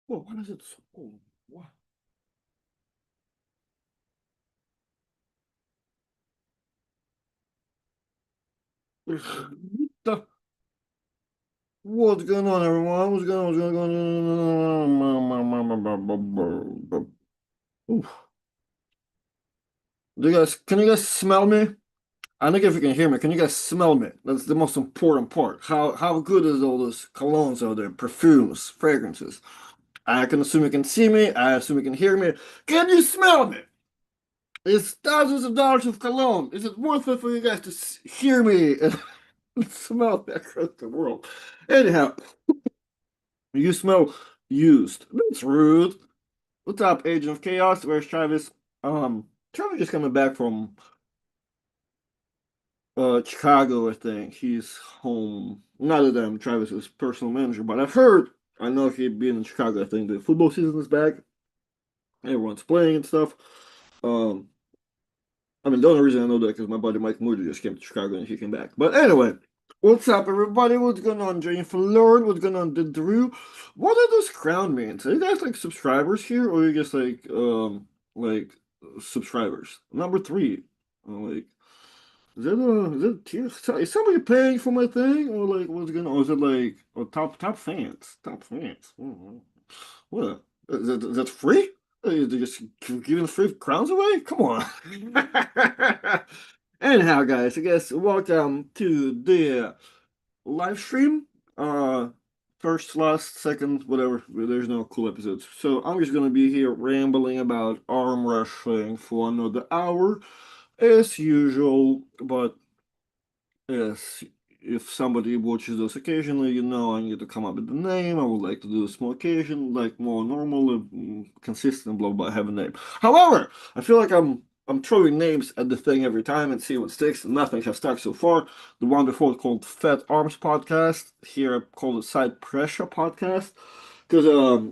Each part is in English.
Well, what is it so? What? the, what's going on, everyone? What's going on? What's going on? Oof. Can you guys smell me? I don't know if you can hear me. Can you guys smell me? That's the most important part. How good is all those colognes out there, perfumes, fragrances? I can assume you can see me. I assume you can hear me. Can you smell me? It's thousands of dollars of cologne. Is it worth it for you guys to hear me and smell me across the world? Anyhow, you smell used. That's rude. What's up, Agent of Chaos? Where's Travis? Travis just coming back from Chicago, I think. He's home. Not that I'm Travis's personal manager, but I've heard. I know he'd been in Chicago. I think the football season is back. Everyone's playing and stuff. Um, I mean, the only reason I know that because my buddy Mike Moody just came to Chicago and he came back. But anyway, what's up, everybody? What's going on, Jennifer Lord? What's going on, the Drew? What are those crown means? Are you guys like subscribers here, or are you just like subscribers? Number three, like. Is it tier? Is somebody paying for my thing, or like what's going on? Or is it like top fans? Top fans. What? Is that free? They just giving free crowns away? Come on. Anyhow, guys, I guess welcome to the live stream. Uh, First, last, second, whatever. There's no cool episodes, so I'm just gonna be here rambling about arm wrestling for another hour, as usual. But yes, if somebody watches those occasionally, you know I need to come up with the name. I would like to do a small occasion, like more normal, consistent, blah blah. Have a name. However, I feel like I'm throwing names at the thing every time and see what sticks. Nothing has stuck so far. The one before called Fat Arms Podcast. Here I call it Side Pressure Podcast. Because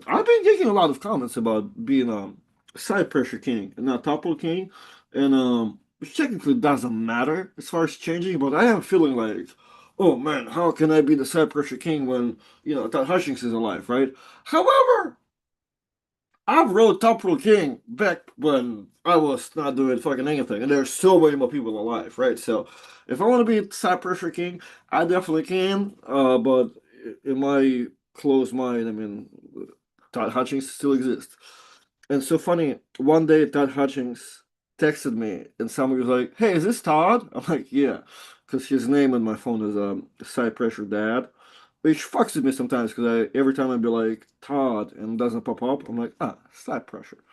I've been getting a lot of comments about being a side pressure king and not top roll king. And which technically doesn't matter as far as changing, but I am feeling like, oh man, how can I be the side pressure king when, Todd Hutchings is alive, right? However, I wrote Top Roll King back when I was not doing fucking anything, and there's so many more people alive, right? So, if I want to be Side Pressure King, I definitely can. But in my closed mind, I mean, Todd Hutchings still exists. And so funny, one day Todd Hutchings texted me, and somebody was like, "Hey, is this Todd?" I'm like, "Yeah," because his name on my phone is Side Pressure Dad, which fucks with me sometimes because every time I'd be like Todd and it doesn't pop up, I'm like, side pressure.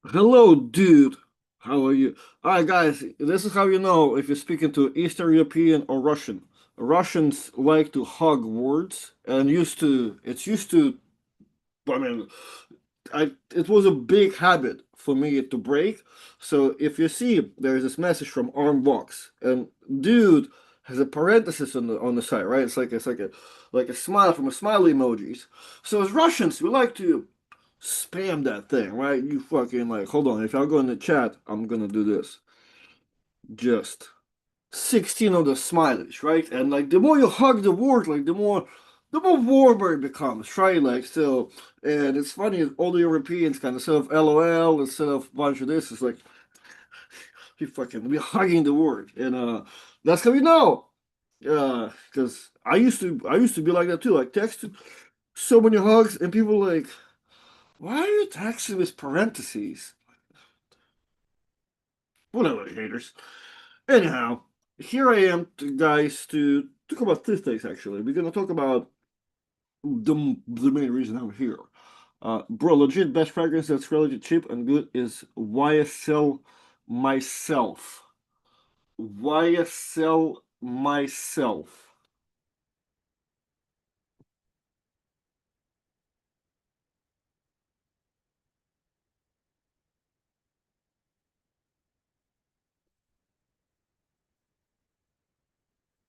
Hello, dude. How are you? All right, guys. This is how you know if you're speaking to Eastern European or Russian. Russians like to hug words and used to. I mean, it was a big habit for me to break. So if you see there's this message from Armbox and dude has a parenthesis on the side, right? It's like a smile from a smiley emojis. So as Russians, we like to spam that thing, right? You fucking like hold on, if y'all go in the chat, I'm gonna do this. Just 16 of the smileys, right? And like the more you hug the word, like the more warmer it becomes, right? Like so, and it's funny, all the Europeans kind of instead of LOL, instead of a bunch of this, it's like you fucking we hugging the word. And that's how we know. Because I used to be like that too, like text so many hugs and people like, why are you texting with parentheses? Whatever, haters. Anyhow, here I am, guys, to talk about two things actually. We're gonna talk about the main reason I'm here. Bro, legit best fragrance that's relatively cheap and good is YSL myself. YSL myself.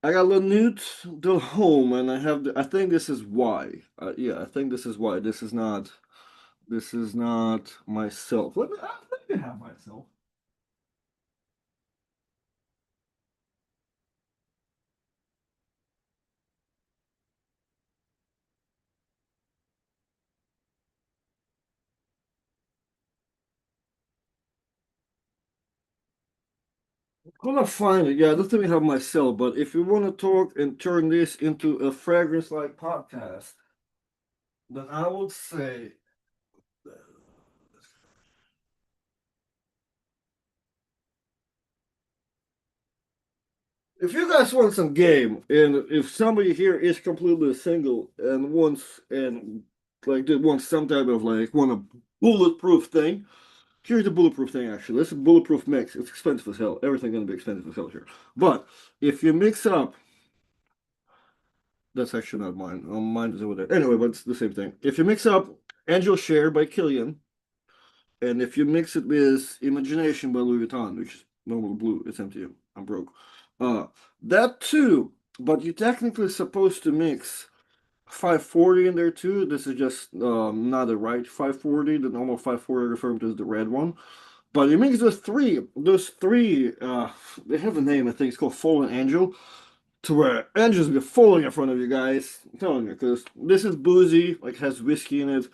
I got Lanute the home, and I think this is why. Yeah, I think this is why. This is not myself. Let me have myself. Gonna find it. Yeah, I don't think we have my cell, but if you want to talk and turn this into a fragrance-like podcast, then I would say if you guys want some game, and if somebody here is completely single and wants some type of like want a bulletproof thing, here's the bulletproof thing actually. This is a bulletproof mix. It's expensive as hell. Everything's gonna be expensive as hell here. But if you mix up that's actually not mine. Mine is over there. Anyway, but it's the same thing. If you mix up Angel Share by Killian, and if you mix it with Imagination by Louis Vuitton, which is normal blue, it's empty. I'm broke. Uh, that too, but you're technically supposed to mix 540 in there too. This is just not the right 540. The normal 540 referring to is the red one. But you mix those three, they have a name, I think it's called Fallen Angel, to where Angels be falling in front of you guys. I'm telling you, because this is boozy, like has whiskey in it.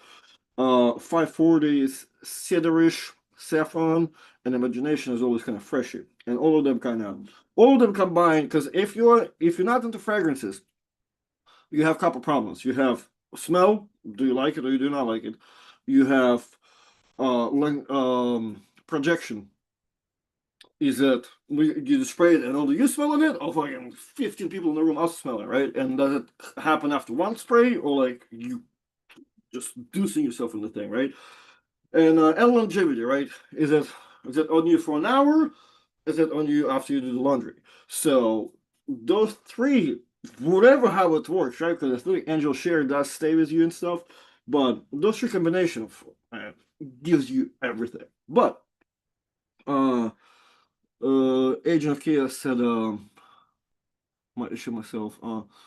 540 is ciderish, saffron, and imagination is always kind of freshy. And all of them combined, because if you're not into fragrances, you have a couple problems. You have smell, do you like it or you do not like it? You have projection. Is that you spray it and only you smell it, or fucking 15 people in the room also smell it, right? And does it happen after one spray, or like you just dousing yourself in the thing, right? And longevity, right? Is it on you for an hour? Is it on you after you do the laundry? So those three, whatever how it works, right? Because I think Angel Share does stay with you and stuff, but those three combinations gives you everything. But uh Agent of Chaos said might issue myself.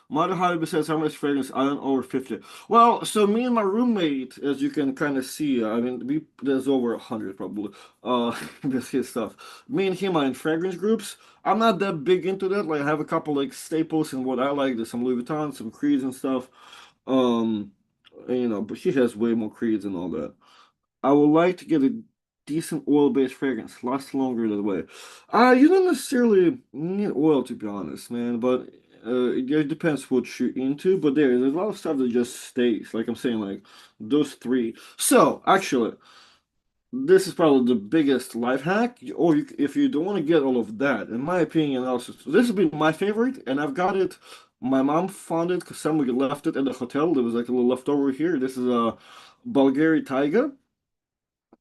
Mother Hobby says how much fragrance? I don't over 50. Well, so me and my roommate, as you can kind of see, I mean, there's over 100 probably. This his stuff. Me and him are in fragrance groups. I'm not that big into that. Like, I have a couple like staples and what I like. There's some Louis Vuitton, some Creeds and stuff. Um, but he has way more Creeds and all that. I would like to get a decent oil-based fragrance, lasts longer that way. You don't necessarily need oil to be honest, man, but it depends what you're into. But there's a lot of stuff that just stays. Like I'm saying, like those three. So actually, this is probably the biggest life hack. Or if you don't want to get all of that, in my opinion, also this has been my favorite, and I've got it. My mom found it because somebody left it at the hotel. There was like a little leftover here. This is a Bulgari Taiga.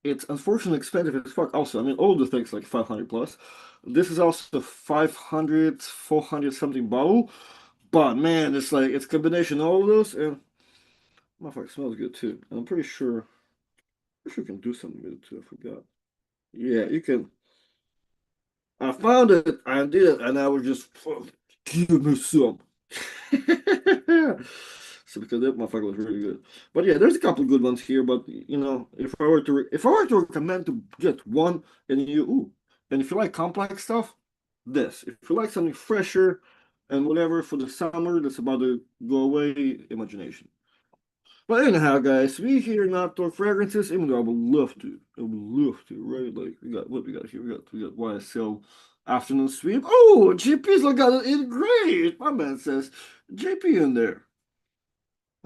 It's unfortunately expensive as fuck also. I mean, all the things like 500 plus. This is also 500, 400 something bottle. But man, it's like, it's a combination of all of those and motherfucker smells good too. And I'm pretty sure you can do something with it too. I forgot. Yeah, you can. I found it, I did it, and I was just, give me some. So because that motherfucker was really good. But yeah, there's a couple of good ones here. But if I were to recommend to get one, and if you like complex stuff, this. If you like something fresher and whatever for the summer that's about to go away, imagination. But anyhow, guys, we here not talk fragrances, even though I would love to. I would love to, right? Like we got what we got here. We got YSL afternoon sweep. Oh, JP's got it in great. My man says JP in there.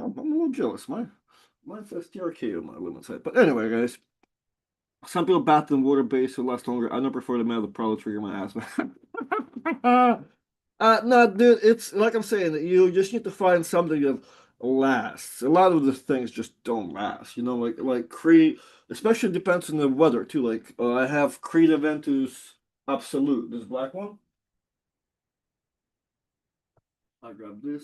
I'm a little jealous. Mine says TRK on my lemon side. But anyway, guys, some people bath in water based to last longer. I don't prefer the metal that probably trigger my asthma. No, dude, it's like I'm saying, you just need to find something that lasts. A lot of the things just don't last, like Creed, especially depends on the weather too. Like I have Creed Aventus Absolute, this black one. I grabbed this.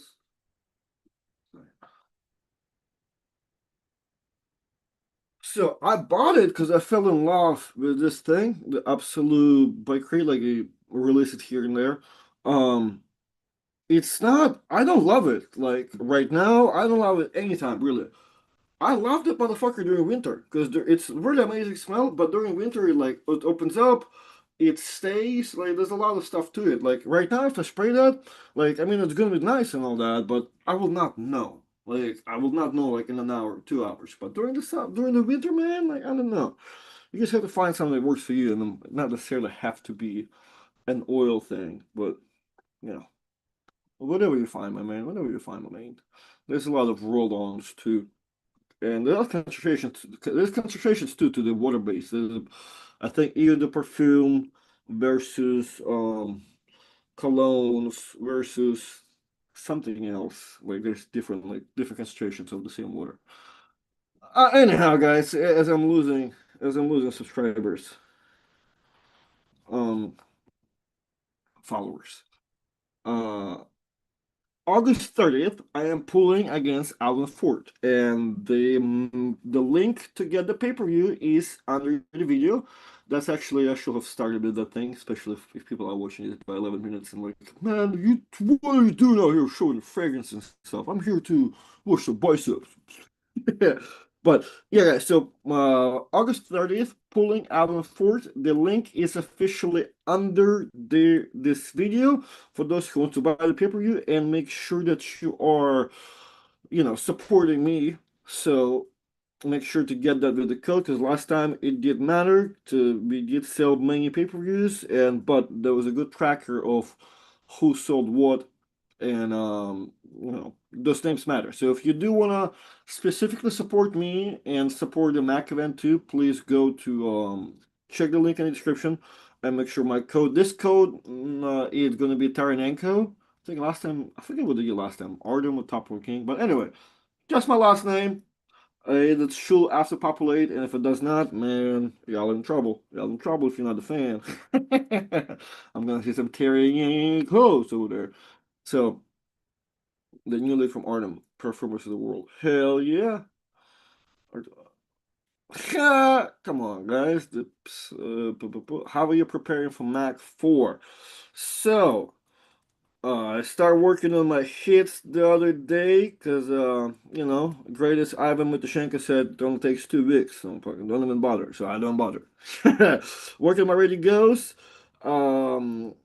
So I bought it because I fell in love with this thing, the Absolute by Creed, like they release it here and there. Um, it's not, I don't love it. Like right now, I don't love it anytime, really. I love that motherfucker during winter because it's really amazing smell, but during winter, it opens up, it stays. Like there's a lot of stuff to it. Like right now, if I spray that, like I mean, it's gonna be nice and all that, but I will not know. Like I will not know like in an hour, 2 hours. But during the winter, man, like I don't know. You just have to find something that works for you, and not necessarily have to be. an oil thing, but you know, whatever you find, my man, whatever you find, my man. There's a lot of roll-ons too, and there's concentrations too to the water base. I think even the perfume versus colognes versus something else. Like there's different concentrations of the same water. Anyhow, guys, as I'm losing subscribers, um, followers. Uh, August 30th, I am pulling against Alan Ford, and the link to get the pay-per-view is under the video. That's actually I should have started with that thing, especially if people are watching it by 11 minutes and like, man, what are you doing out here showing fragrance and stuff? I'm here to watch the biceps. Yeah. But yeah, guys, so August 30th, pulling out on fourth. The link is officially under this video for those who want to buy the pay-per-view, and make sure that you are, supporting me. So make sure to get that with the code, because last time it did matter to we did sell many pay-per-views, and but there was a good tracker of who sold what, and those names matter. So if you do want to specifically support me and support the Mac event too, please go to check the link in the description and make sure my code, this code is going to be Taranenko. I think last time, I forget what they did last time, Artem or Top One King, but anyway, just my last name. It should auto populate, and if it does not, man, y'all in trouble. Y'all in trouble if you're not a fan. I'm gonna see some tearing clothes over there. So the new lead from Arnhem, Performers of the World. Hell yeah. Come on, guys. How are you preparing for Mac 4? So, I started working on my hits the other day because, greatest Ivan Matushenko said, don't takes 2 weeks. So don't even bother. So I don't bother. Working my ready goes. Um,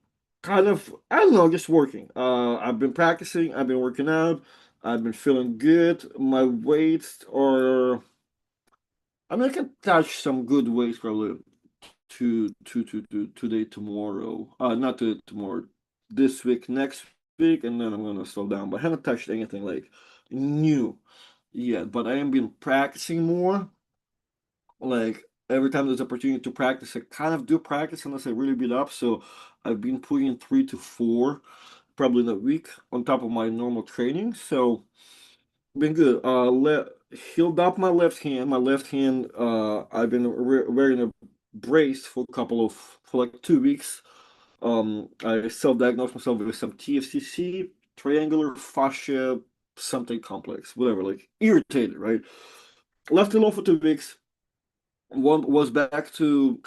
Kind of, I don't know, just working. I've been practicing. I've been working out. I've been feeling good. My weights are, I mean, I can touch some good weights probably today, tomorrow. Not tomorrow, this week, next week, and then I'm gonna slow down. But I haven't touched anything like new yet. But I am been practicing more. Like every time there's opportunity to practice, I kind of do practice unless I really beat up. So I've been putting 3 to 4 probably in a week on top of my normal training. So been good. Healed up my left hand. My left hand. I've been wearing a brace for like 2 weeks. I self-diagnosed myself with some TFCC, triangular fascia, something complex, whatever, like irritated, right? Left it alone for 2 weeks. One was back to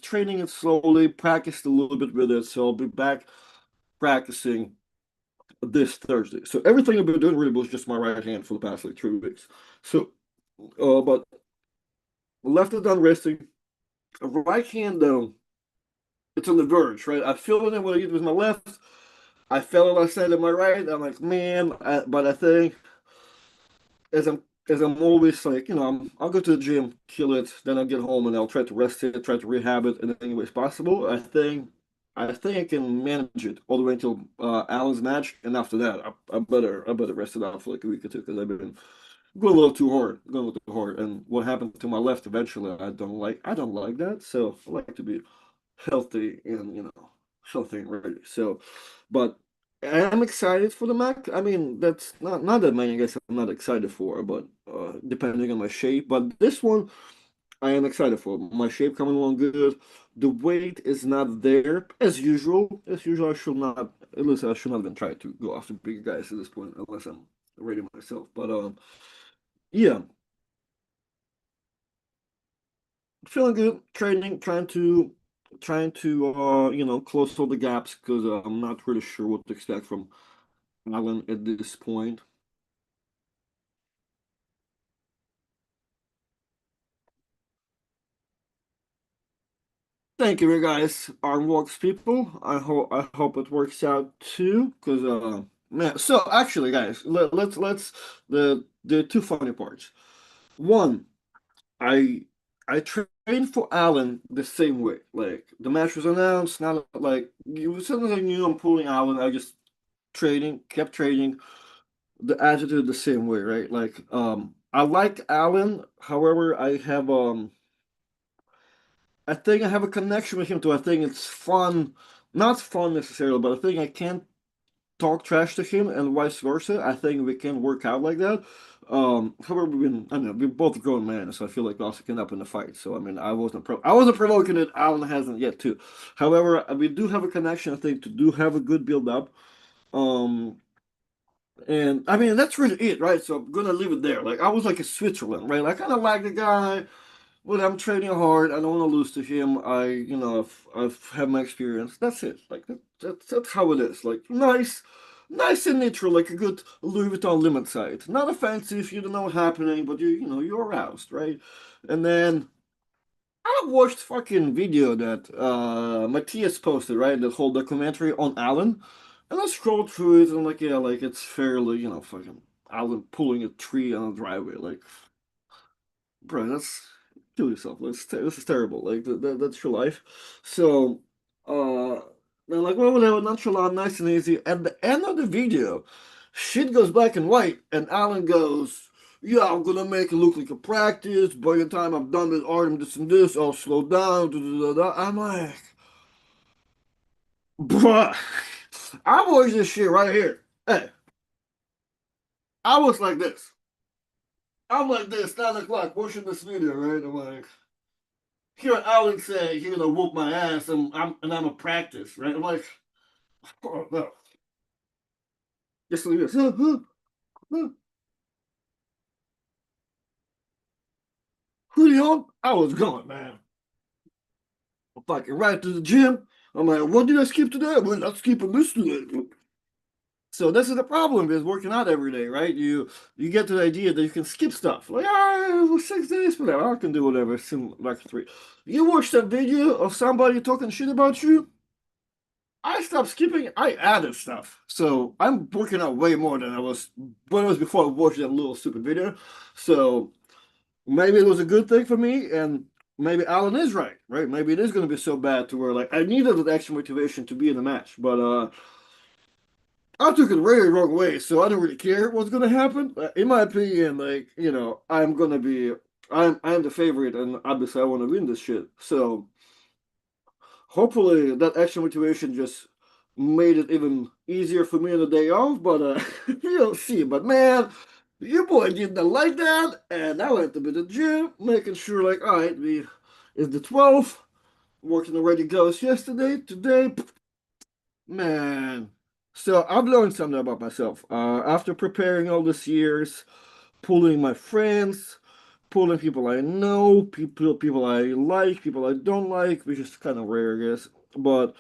training it slowly, practiced a little bit with it. So I'll be back practicing this Thursday. So everything I've been doing really was just my right hand for the past like 3 weeks. So, but left it done resting. Right hand though, it's on the verge, right? I feel it when I use it with my left. I felt it last night at my right. I'm like, man, but I think as I'm always like, I'll go to the gym, kill it, then I'll get home and I'll try to rest it, try to rehab it in any way possible. I think I can manage it all the way until Alan's match, and after that, I better rest it out for like a week or two because I've been going a little too hard, and what happened to my left eventually, I don't like that. So I like to be healthy and healthy and ready. So, but I am excited for the Mac. I mean, that's not that many guys I'm not excited for, but depending on my shape. But this one I am excited for. My shape coming along good. The weight is not there as usual. As usual, at least I should not even try to go after bigger guys at this point unless I'm ready myself. But yeah, feeling good. Training, trying to close all the gaps because I'm not really sure what to expect from Alan at this point. Thank you, guys. Armworks people. I hope it works out too, because man. So actually, guys, let's the two funny parts. One, I I trained for Allen the same way. Like the match was announced, not like you as soon as I knew I'm pulling Allen, I just training, kept training the attitude the same way, right? Like I like Allen, however, I think I have a connection with him too. I think it's fun, not fun necessarily, but I think I can talk trash to him and vice versa. I think we can work out like that. However, I don't know, we're both grown men, so I feel like we also can up in the fight. So I mean, I wasn't provoking it. Alan hasn't yet too. However, we do have a connection. I think to do have a good build up. Um, and I mean, that's really it, right? So I'm gonna leave it there. Like I was like a Switzerland, right? Like, I kind of like the guy. But I'm training hard. I don't want to lose to him. I've had my experience. That's it. Like that's how it is. Like nice and neutral, like a good Louis Vuitton limit side. Not offensive. You don't know what's happening, but you're aroused, right? And then I watched fucking video that Matthias posted, right? That whole documentary on Alan, and I scrolled through it and I'm like, yeah, like it's fairly, fucking Alan pulling a tree on a driveway, like. Bro, that's kill yourself. This is terrible. Like that's your life. So, uh, they're like, well, whatever, nonchalant, nice and easy. At the end of the video, shit goes black and white, and Alan goes, "Yeah, I'm gonna make it look like a practice. By the time I'm done with art and this, I'll slow down." Da, da, da, da. I'm like, bruh, I watched this shit right here. Hey, I was like this. I'm like this, 9 o'clock, watching this video, right? I'm like. Here Alex say you're gonna whoop my ass and I'm a practice, right? I'm like, oh no. Just like this. Julio, I was gone, man. I'm fucking right to the gym. I'm like, what did I skip today? Well, not skipping this today. So this is the problem with working out every day, right? You get to the idea that you can skip stuff. Like, well, 6 days, whatever. I can do whatever. Sim like 3. You watch that video of somebody talking shit about you, I stopped skipping. I added stuff. So I'm working out way more than I was when I was before I watched that little stupid video. So maybe it was a good thing for me, and maybe Alan is right, right? Maybe it is going to be so bad to where like I needed that extra motivation to be in the match, but I took it very wrong way, so I don't really care what's going to happen. In my opinion, like I'm the favorite, and obviously I want to win this shit. So hopefully that extra motivation just made it even easier for me on the day off, but you'll see. But man, your boy did not like that, and I went to the gym, making sure like, all right, we is the 12th, working already goes yesterday, today, man. So I've learned something about myself. After preparing all these years, pulling my friends, pulling people I know, people I like, people I don't like, which is kind of rare, I guess. But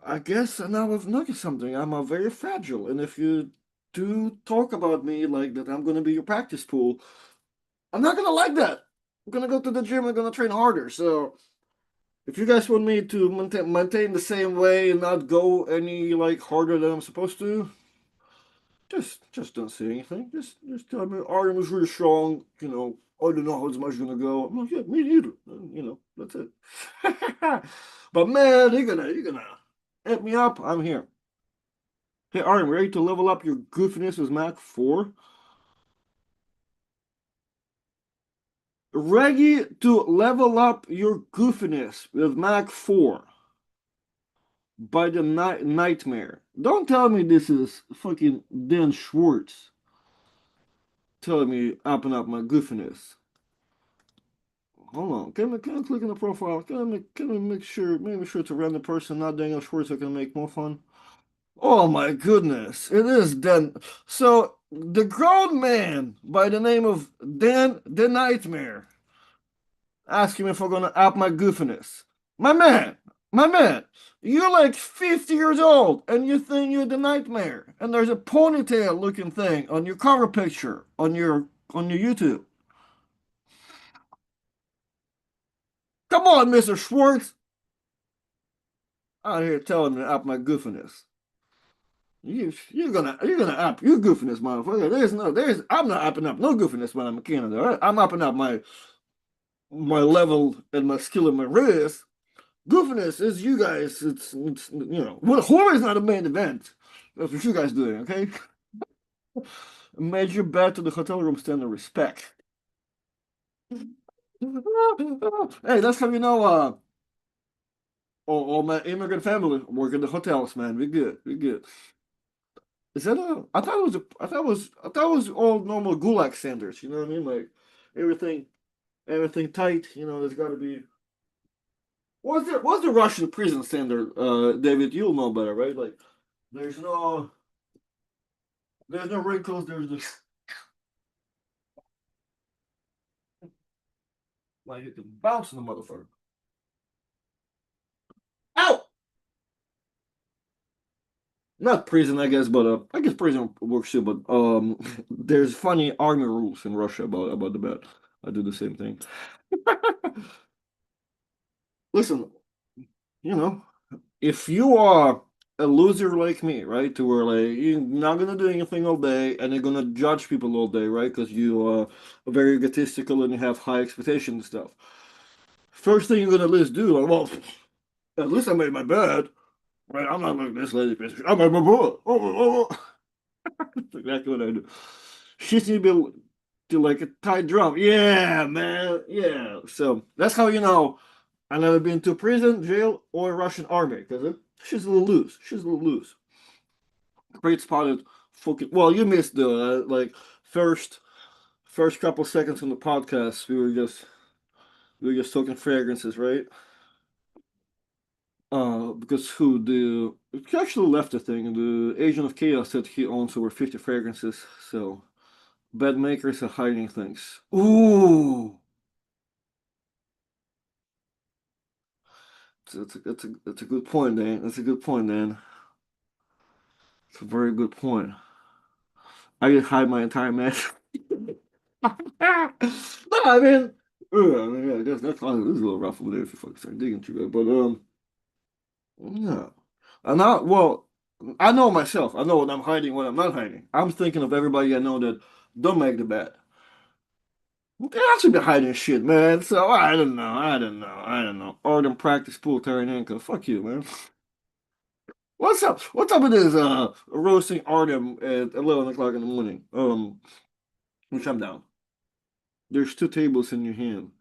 I guess now I've noticed something. I'm a very fragile, and if you do talk about me like that, I'm gonna be your practice pool. I'm not gonna like that. I'm gonna go to the gym. I'm gonna train harder. So if you guys want me to maintain the same way and not go any like harder than I'm supposed to, just don't say anything. Just tell me Artem is really strong. I don't know how much it's gonna go. I'm like, yeah, me neither. That's it. But man, you're gonna hit me up. I'm here. Hey, Artem, ready to level up your goofiness with Mach 4? Ready to level up your goofiness with Mach 4 by the nightmare. Don't tell me this is fucking Dan Schwartz telling me up and up my goofiness. Hold on. Can I click on the profile? Can I make sure it's a random person, not Daniel Schwartz, so I can make more fun? Oh my goodness. It is Dan. So the grown man by the name of Dan the Nightmare ask him if I'm gonna up my goofiness. My man, my man, you're like 50 years old and you think you're the nightmare. And there's a ponytail looking thing on your cover picture on your YouTube. Come on, Mr. Schwartz. Out here telling me to up my goofiness. You're gonna up your goofiness, motherfucker. I'm not upping up no goofiness when I'm in Canada. Right? I'm upping up my my level and my skill and my race. Goofiness is you guys. It's well, horror is not a main event. That's what you guys doing, okay? Major bet to the hotel room standard respect. Hey, that's how you know. All my immigrant family work in the hotels, man. We good. We good. Is that a? I thought it was a. I thought it was all normal gulag standards. You know what I mean? Like everything, everything tight. You know, there's got to be. What's the Russian prison standard? David, you'll know better, right? Like, there's no, there's no wrinkles. There's just like you can bounce in the motherfucker. Ow! Not prison, I guess, but I guess prison works too. But there's funny army rules in Russia about the bet. I do the same thing. Listen, you know, if you are a loser like me, right, to where like you're not gonna do anything all day and you're gonna judge people all day, right, because you are very egotistical and you have high expectations and stuff. First thing you're gonna at least do, like, well, at least I made my bed, right? I'm not like this lady bitch. I made my bed. That's exactly what I do. Shit need to be to like a tight drum. Yeah, man. Yeah. So that's how you know I've never been to prison, jail, or Russian army because she's a little loose. She's a little loose. Great spotted. Fucking. Well, you missed the like first couple seconds on the podcast. We were just talking fragrances, right? Because who the he actually left the thing. The agent of chaos said he owns over 50 fragrances. So bad makers are hiding things. Ooh, that's a good point, Dan. That's a good point, Dan. It's a very good point. I could hide my entire mess. No, yeah, that's fine. This is a little rough over there if you fucking start digging too bad. But yeah. And well, I know myself. I know what I'm hiding, what I'm not hiding. I'm thinking of everybody I know that don't make the bet. They actually be hiding shit, man. So I don't know. I don't know. I don't know. Or them practice pool Tarasenko. Fuck you, man. What's up? What's up with this roasting Artem at 11 o'clock in the morning? Which I'm down. There's two tables in your hand.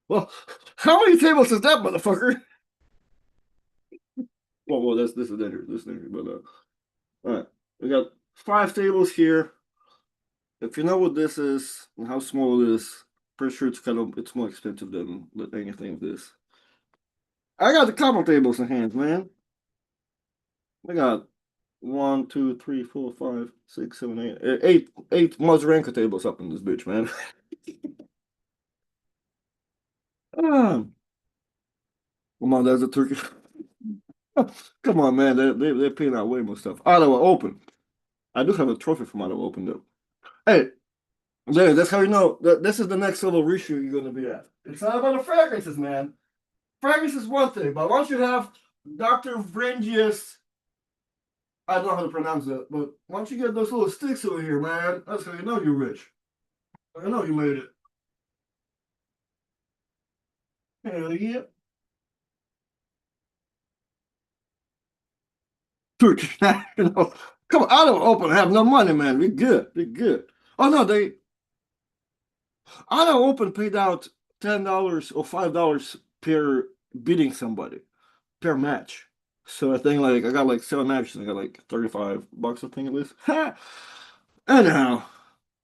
Well, how many tables is that, motherfucker? Well, this is dangerous. This is dangerous. But all right, we got five tables here. If you know what this is and how small it is, pretty sure it's more expensive than anything of this. I got a couple tables in hand, man. I got one, two, three, four, five, six, seven, eight Mazurenko tables up in this bitch, man. Ah, come on, there's a Turkish. Come on, man. They're paying out way more stuff. Ottawa Open. I do have a trophy from Ottawa Open though. Hey, there, that's how you know that this is the next level reshoot you're gonna be at. It's not about the fragrances, man. Fragrance is one thing, but once you have Dr. Vrengius, I don't know how to pronounce it, but once you get those little sticks over here, man, that's how you know you're rich. I know you made it. Hell yeah. Turkish national. Come on, Ottawa Open have no money, man. We good. We good. Oh no, Ottawa Open paid out $10 or $5 per beating somebody per match. So I think like I got like seven matches and I got like $35, I think it is. Anyhow,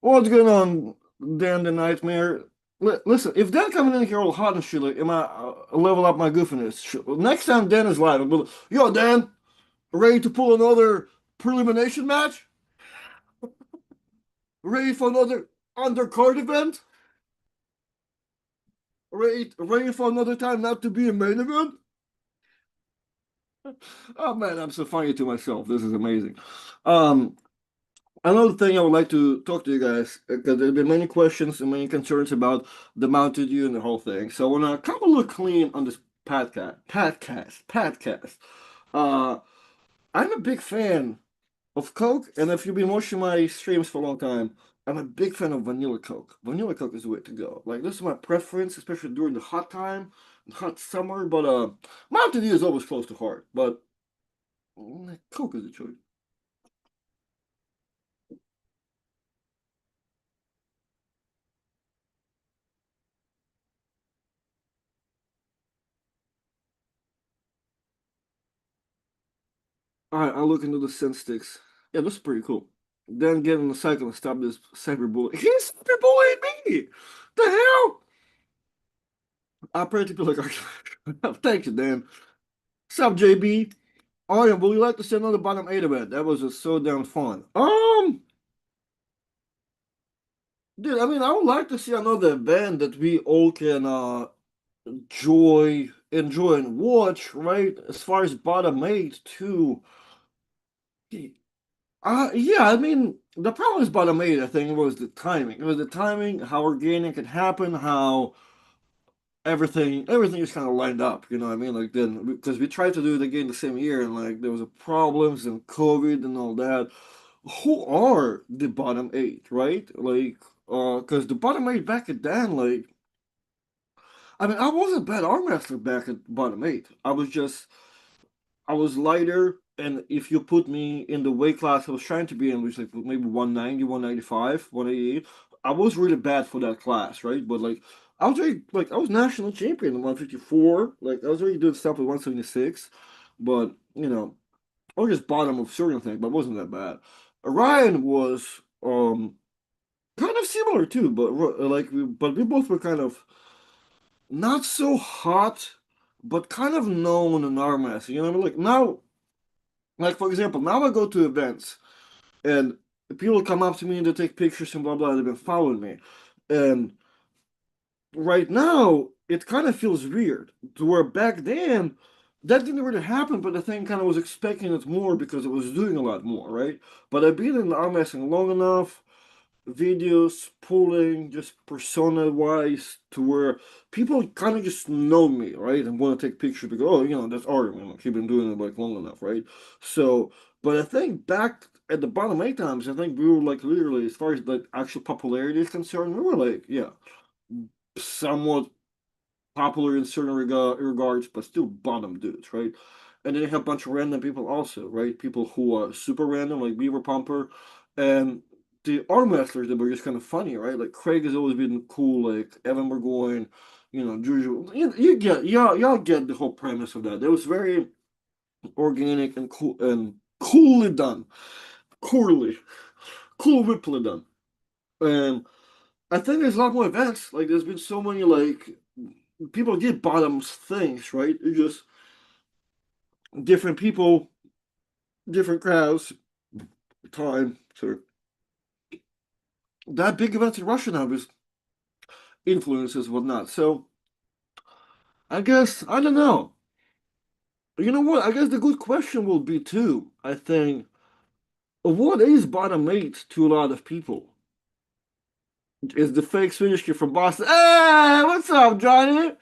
what's going on, Dan the Nightmare? Listen, if Dan coming in here all hot and shit, like, am I level up my goofiness? Next time Dan is live, I'll be like, yo, Dan, ready to pull another prelimination match? Ready for another undercard event? Ready for another time not to be a main event? Oh man, I'm so funny to myself. This is amazing. Um, Another thing I would like to talk to you guys, because there have been many questions and many concerns about the Mountain Dew and the whole thing. So I want to come a little clean on this podcast. Uh, I'm a big fan of Coke, and if you've been watching my streams for a long time, I'm a big fan of vanilla Coke. Vanilla Coke is the way to go. Like this is my preference, especially during the hot time, hot summer. But Mountain Dew is always close to heart. But Coke is the choice. All right, I'll look into the Scent Sticks. Yeah, this is pretty cool. Then get on the cycle and stop this cyberbullying. He's cyberbullying me! The hell? I pray to people like thank you, Dan. What's up, JB? Oh yeah, would you like to see another bottom eight event? That was just so damn fun. Dude, I mean, I would like to see another event that we all can enjoy and watch, right? As far as bottom eight too. Yeah, I mean, the problem is bottom eight, I think, was the timing. It was the timing, how organic it happened, how everything is kind of lined up, you know what I mean? Like then because we tried to do it again the same year and like there was a problems and COVID and all that. Who are the bottom eight, right? Like because the bottom eight back at then, like I mean I wasn't a bad arm wrestler back at bottom eight. I was lighter, and if you put me in the weight class I was trying to be in, which like maybe 190, 195, 188, I was really bad for that class, right? But like I was already like I was national champion in 154. Like I was already doing stuff at 176, but I was just bottom of certain things, but it wasn't that bad. Orion was kind of similar too, but we both were kind of not so hot, but kind of known in our mess. You know what I mean? Like now, like for example, now I go to events and people come up to me and they take pictures and blah blah. They've been following me, and right now it kind of feels weird. To where back then that didn't really happen, but the thing kind of was expecting it more because it was doing a lot more, right? But I've been in arm wrestling long enough, videos, pulling, just persona wise, to where people kind of just know me, right? And want to take pictures because, oh, that's Ari, man. He's been doing it like long enough, right? So, but I think back at the bottom eight times, I think we were like literally, as far as like actual popularity is concerned, we were like, yeah, somewhat popular in certain regards, but still bottom dudes, right? And then you have a bunch of random people also, right? People who are super random, like Beaver Pumper, and the arm wrestlers that were just kind of funny, right? Like Craig has always been cool, like Evan Burgoyne, Juju. You get, y'all get the whole premise of that. It was very organic and coolly done, coolly, cool whiply done. And I think there's a lot more events. Like there's been so many like people get bottoms things, right? It's just different people, different crowds, time. So that big events in Russia now is influences whatnot. So I guess I don't know. You know what? I guess the good question will be too. I think what is bottom eight to a lot of people? Is the fake Swedish kid from Boston? Hey, what's up, Johnny?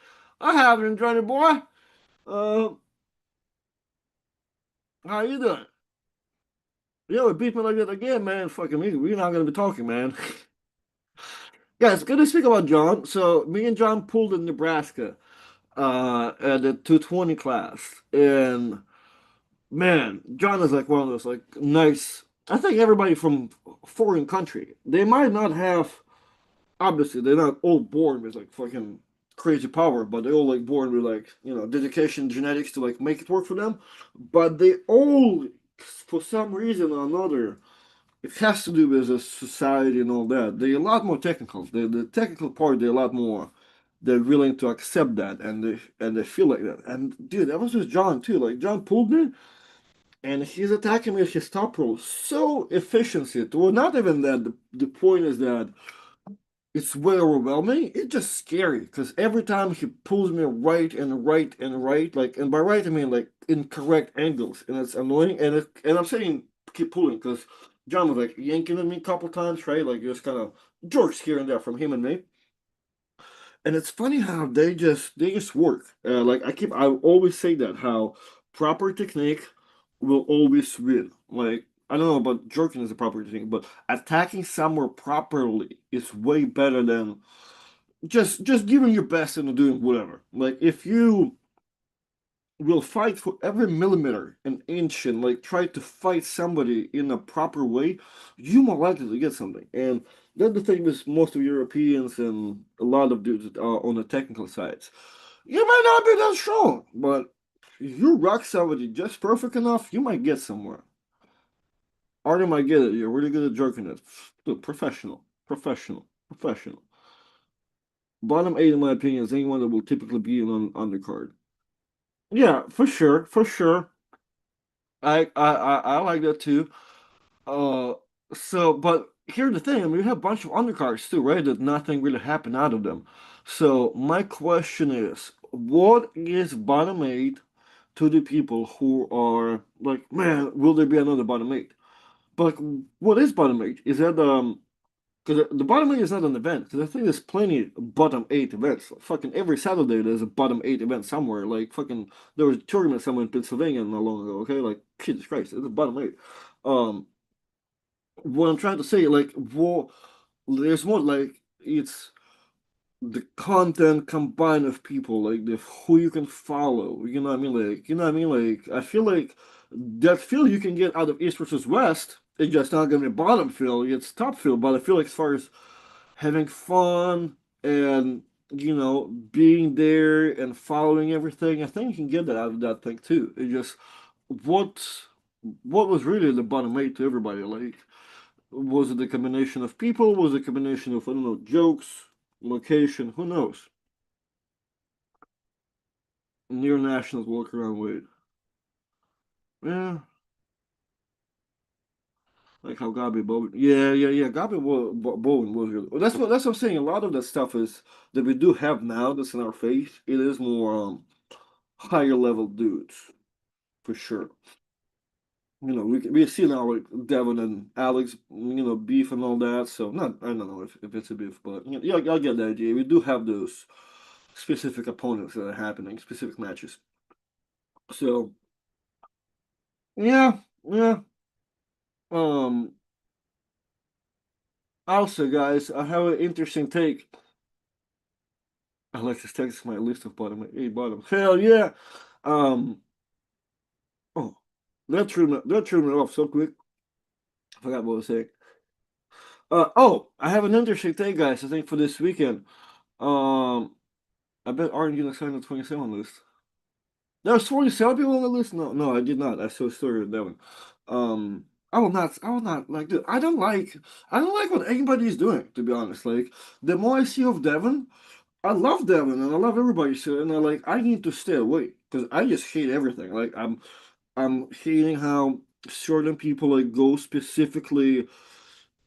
I haven't Johnny boy. Uh, how you doing? Yo, beat me like that again, man. Fucking me. We're not gonna be talking, man. Yeah, it's good to speak about John. So me and John pulled in Nebraska at the 220 class. And man, John is like one of those like nice. I think everybody from foreign country, they might not have obviously they're not all born with like fucking crazy power, but they're all like born with like, dedication, genetics to like make it work for them. But they all for some reason or another it has to do with the society and all that. They're a lot more technical. The technical part, they're a lot more. They're willing to accept that, and they feel like that. And dude, that was with John too. Like John pulled me, and he's attacking me with his top roll so efficiency. Well, not even that. The point is that it's way overwhelming. It's just scary because every time he pulls me right and right and right, like, and by right I mean like in correct angles, and it's annoying. And I'm saying keep pulling because John was like yanking at me a couple times, right? Like just kind of jerks here and there from him and me. And it's funny how they just work. I always say that how proper technique will always win. Like I don't know about jerking is a proper technique, but attacking somewhere properly is way better than just giving your best and doing whatever. Like if you will fight for every millimeter and inch and like try to fight somebody in a proper way, you more likely to get something. And that's the thing with most of Europeans and a lot of dudes that are on the technical sides. You might not be that strong, but if you rock somebody just perfect enough, you might get somewhere. Or you might get it. You're really good at jerking it. Dude, professional, professional, professional. Bottom eight, in my opinion, is anyone that will typically be an undercard. Yeah, for sure, for sure. I like that too. Uh, but here's the thing. I mean, we have a bunch of undercards too, right? That nothing really happened out of them. So my question is, what is bottom eight to the people who are like, man, will there be another bottom eight? But like, what is bottom eight? Is that because the bottom eight is not an event. Because I think there's plenty of bottom eight events. Fucking every Saturday there's a bottom eight event somewhere. Like fucking there was a tournament somewhere in Pennsylvania not long ago. Okay, like Jesus Christ, it's a bottom eight. Um, what I'm trying to say, like, what there's more like it's the content combined of people, like the who you can follow. You know what I mean? Like, you know what I mean? Like, I feel like that feel you can get out of East versus West, it's just not gonna be bottom feel. It's top feel. But I feel like as far as having fun and being there and following everything, I think you can get that out of that thing too. It just what what was really the bottom eight to everybody like. Was it a combination of people? Was it a combination of, I don't know, jokes, location? Who knows? Near nationals walk around with. Yeah, like how Gabi Bowen. Yeah, yeah, yeah. Bowen was good. Well, that's what I'm saying. A lot of that stuff is that we do have now that's in our face. It is more higher level dudes for sure. We see now like Devin and Alex, beef and all that. So not I don't know if it's a beef, but yeah, I'll get the idea. We do have those specific opponents that are happening, specific matches. So yeah, yeah. Um, Also, guys, I have an interesting take. Alexis texts my list of bottom eight bottom. Hell yeah. Um. Oh, that threw me off so quick. I forgot what I was saying. I have an interesting take, guys. I think for this weekend. Um, I bet Arden gonna sign the 27 list. There's 47 people on the list. No, no, I did not. I so sorry with that one. I will not like dude, I don't like what anybody is doing, to be honest. Like the more I see of Devon, I love Devon and I love everybody so and I need to stay away because I just hate everything. Like I'm hating how certain people like go specifically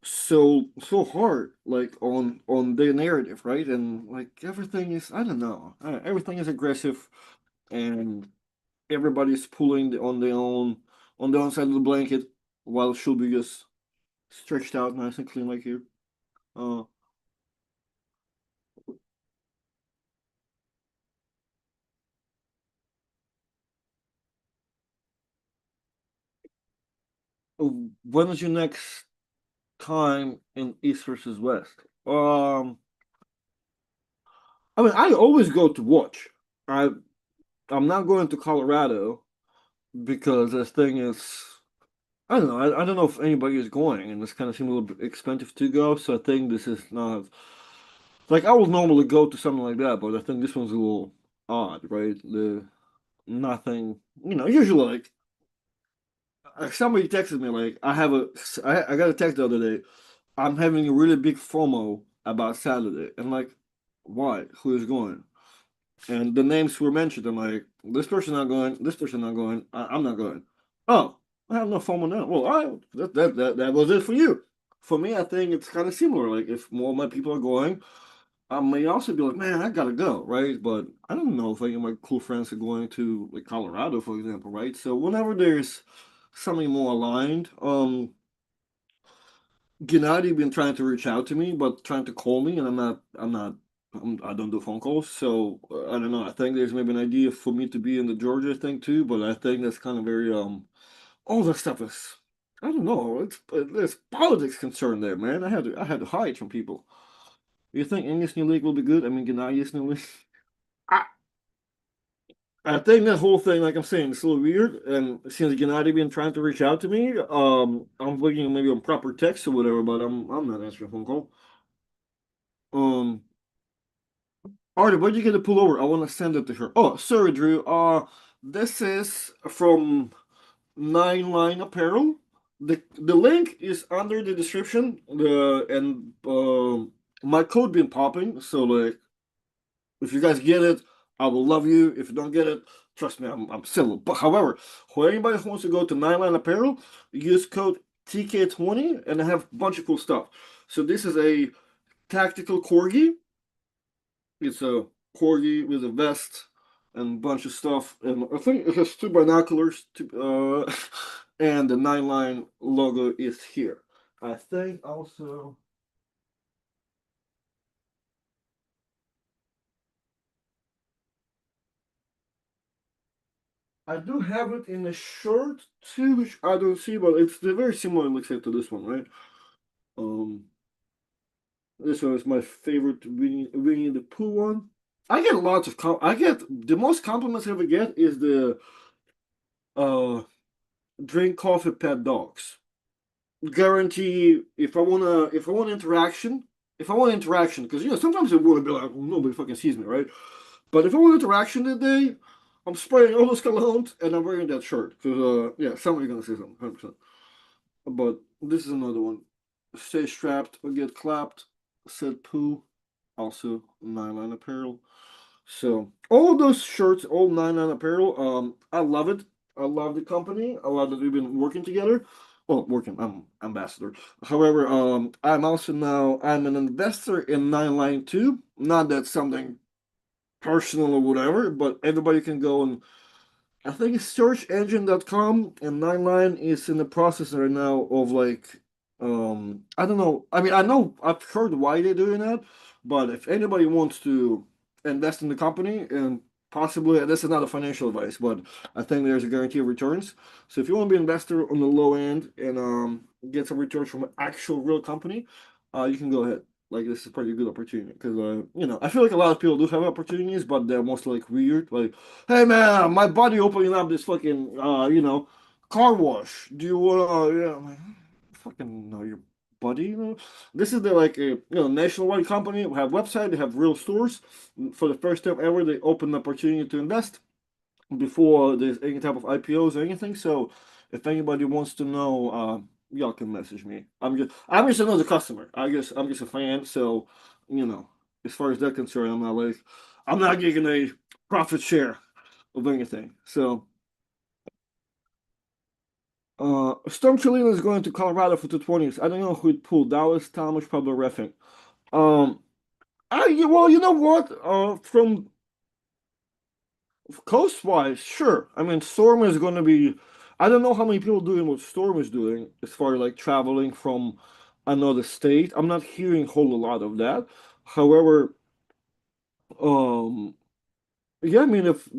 so hard like on their narrative, right? And like everything is I don't know. Everything is aggressive and everybody's pulling on their own side of the blanket while it should be just stretched out nice and clean like here. Uh, when is your next time in East versus West? I mean, I always go to watch. I I'm not going to Colorado because this thing is. I don't know. I don't know if anybody is going, and this kind of seems a little bit expensive to go. So I think this is not like I would normally go to something like that, but I think this one's a little odd, right? The nothing, usually somebody texted me like I got a text the other day. I'm having a really big FOMO about Saturday, and like, why? Who is going? And the names were mentioned. I'm like, this person not going, this person not going. I'm not going. Oh, I have no FOMO now. Well, that was it for you. For me, I think it's kind of similar. Like, if more of my people are going, I may also be like, man, I gotta go, right? But I don't know if any of my cool friends are going to like Colorado, for example, right? So whenever there's something more aligned, Gennady been trying to reach out to me, but trying to call me, and I don't do phone calls. So I don't know. I think there's maybe an idea for me to be in the Georgia thing too, but I think that's kind of very all that stuff is. I don't know. There's politics concern there, man. I had to hide from people. You think English New League will be good? I mean, Gennady New League. I I think that whole thing, like I'm saying, is a little weird. And since Gennady been trying to reach out to me, I'm looking maybe on proper text or whatever, but I'm not answering a phone call. Um, Artie, where'd you get the pullover? I want to send it to her. Oh, sorry, Drew. This is from Nine Line Apparel. The link is under the description. My code been popping, so like if you guys get it, I will love you. If you don't get it, trust me, I'm silly. But however, for anybody who wants to go to Nine Line Apparel, use code TK20 and I have a bunch of cool stuff. So this is a tactical corgi. It's a corgi with a vest and a bunch of stuff. And I think it has two binoculars and the Nine Line logo is here. I think also I do have it in a shirt too, which I don't see, but it's very similar, it looks like, to this one, right? Um, this one is my favorite Winnie the Pooh one. I get lots of I get the most compliments I ever get is the uh drink coffee pet dogs. Guarantee if I want interaction, because sometimes it would be like nobody fucking sees me, right? But if I want interaction today, I'm spraying all those colognes and I'm wearing that shirt because yeah, somebody's gonna say something, 100%. But this is another one. Stay strapped or get clapped. Said Pooh. Also Nylon Apparel. So all of those shirts, all Nylon Apparel. I love it. I love the company. I love that we've been working together. Well, working. I'm ambassador. However, I'm an investor in Nine Line too. Not that something personal or whatever, but everybody can go and I think it's searchengine.com and Nine Line is in the process right now of like I don't know. I mean I know I've heard why they're doing that, but if anybody wants to invest in the company and possibly this is not a financial advice, but I think there's a guarantee of returns. So if you want to be an investor on the low end and get some returns from an actual real company, you can go ahead. Like this is probably a good opportunity because I feel like a lot of people do have opportunities, but they're most like weird. Like, hey man, my buddy opening up this fucking car wash. Do you wanna? Yeah, I'm like, fucking know your buddy. This is the like a nationwide company. We have website. They have real stores. For the first time ever, they open the opportunity to invest before there's any type of IPOs or anything. So if anybody wants to know, y'all can message me. I'm just another customer. I'm just a fan. So as far as that concerned, I'm not getting a profit share of anything. So Storm Chilena is going to Colorado for 220s. I don't know who it pulled. Dallas, Thomas, probably Refing. Um, well, you know what? From coast-wise, sure. I mean, Storm is going to be. I don't know how many people doing what Storm is doing as far as like traveling from another state. I'm not hearing a whole lot of that. However, um, yeah, I mean, if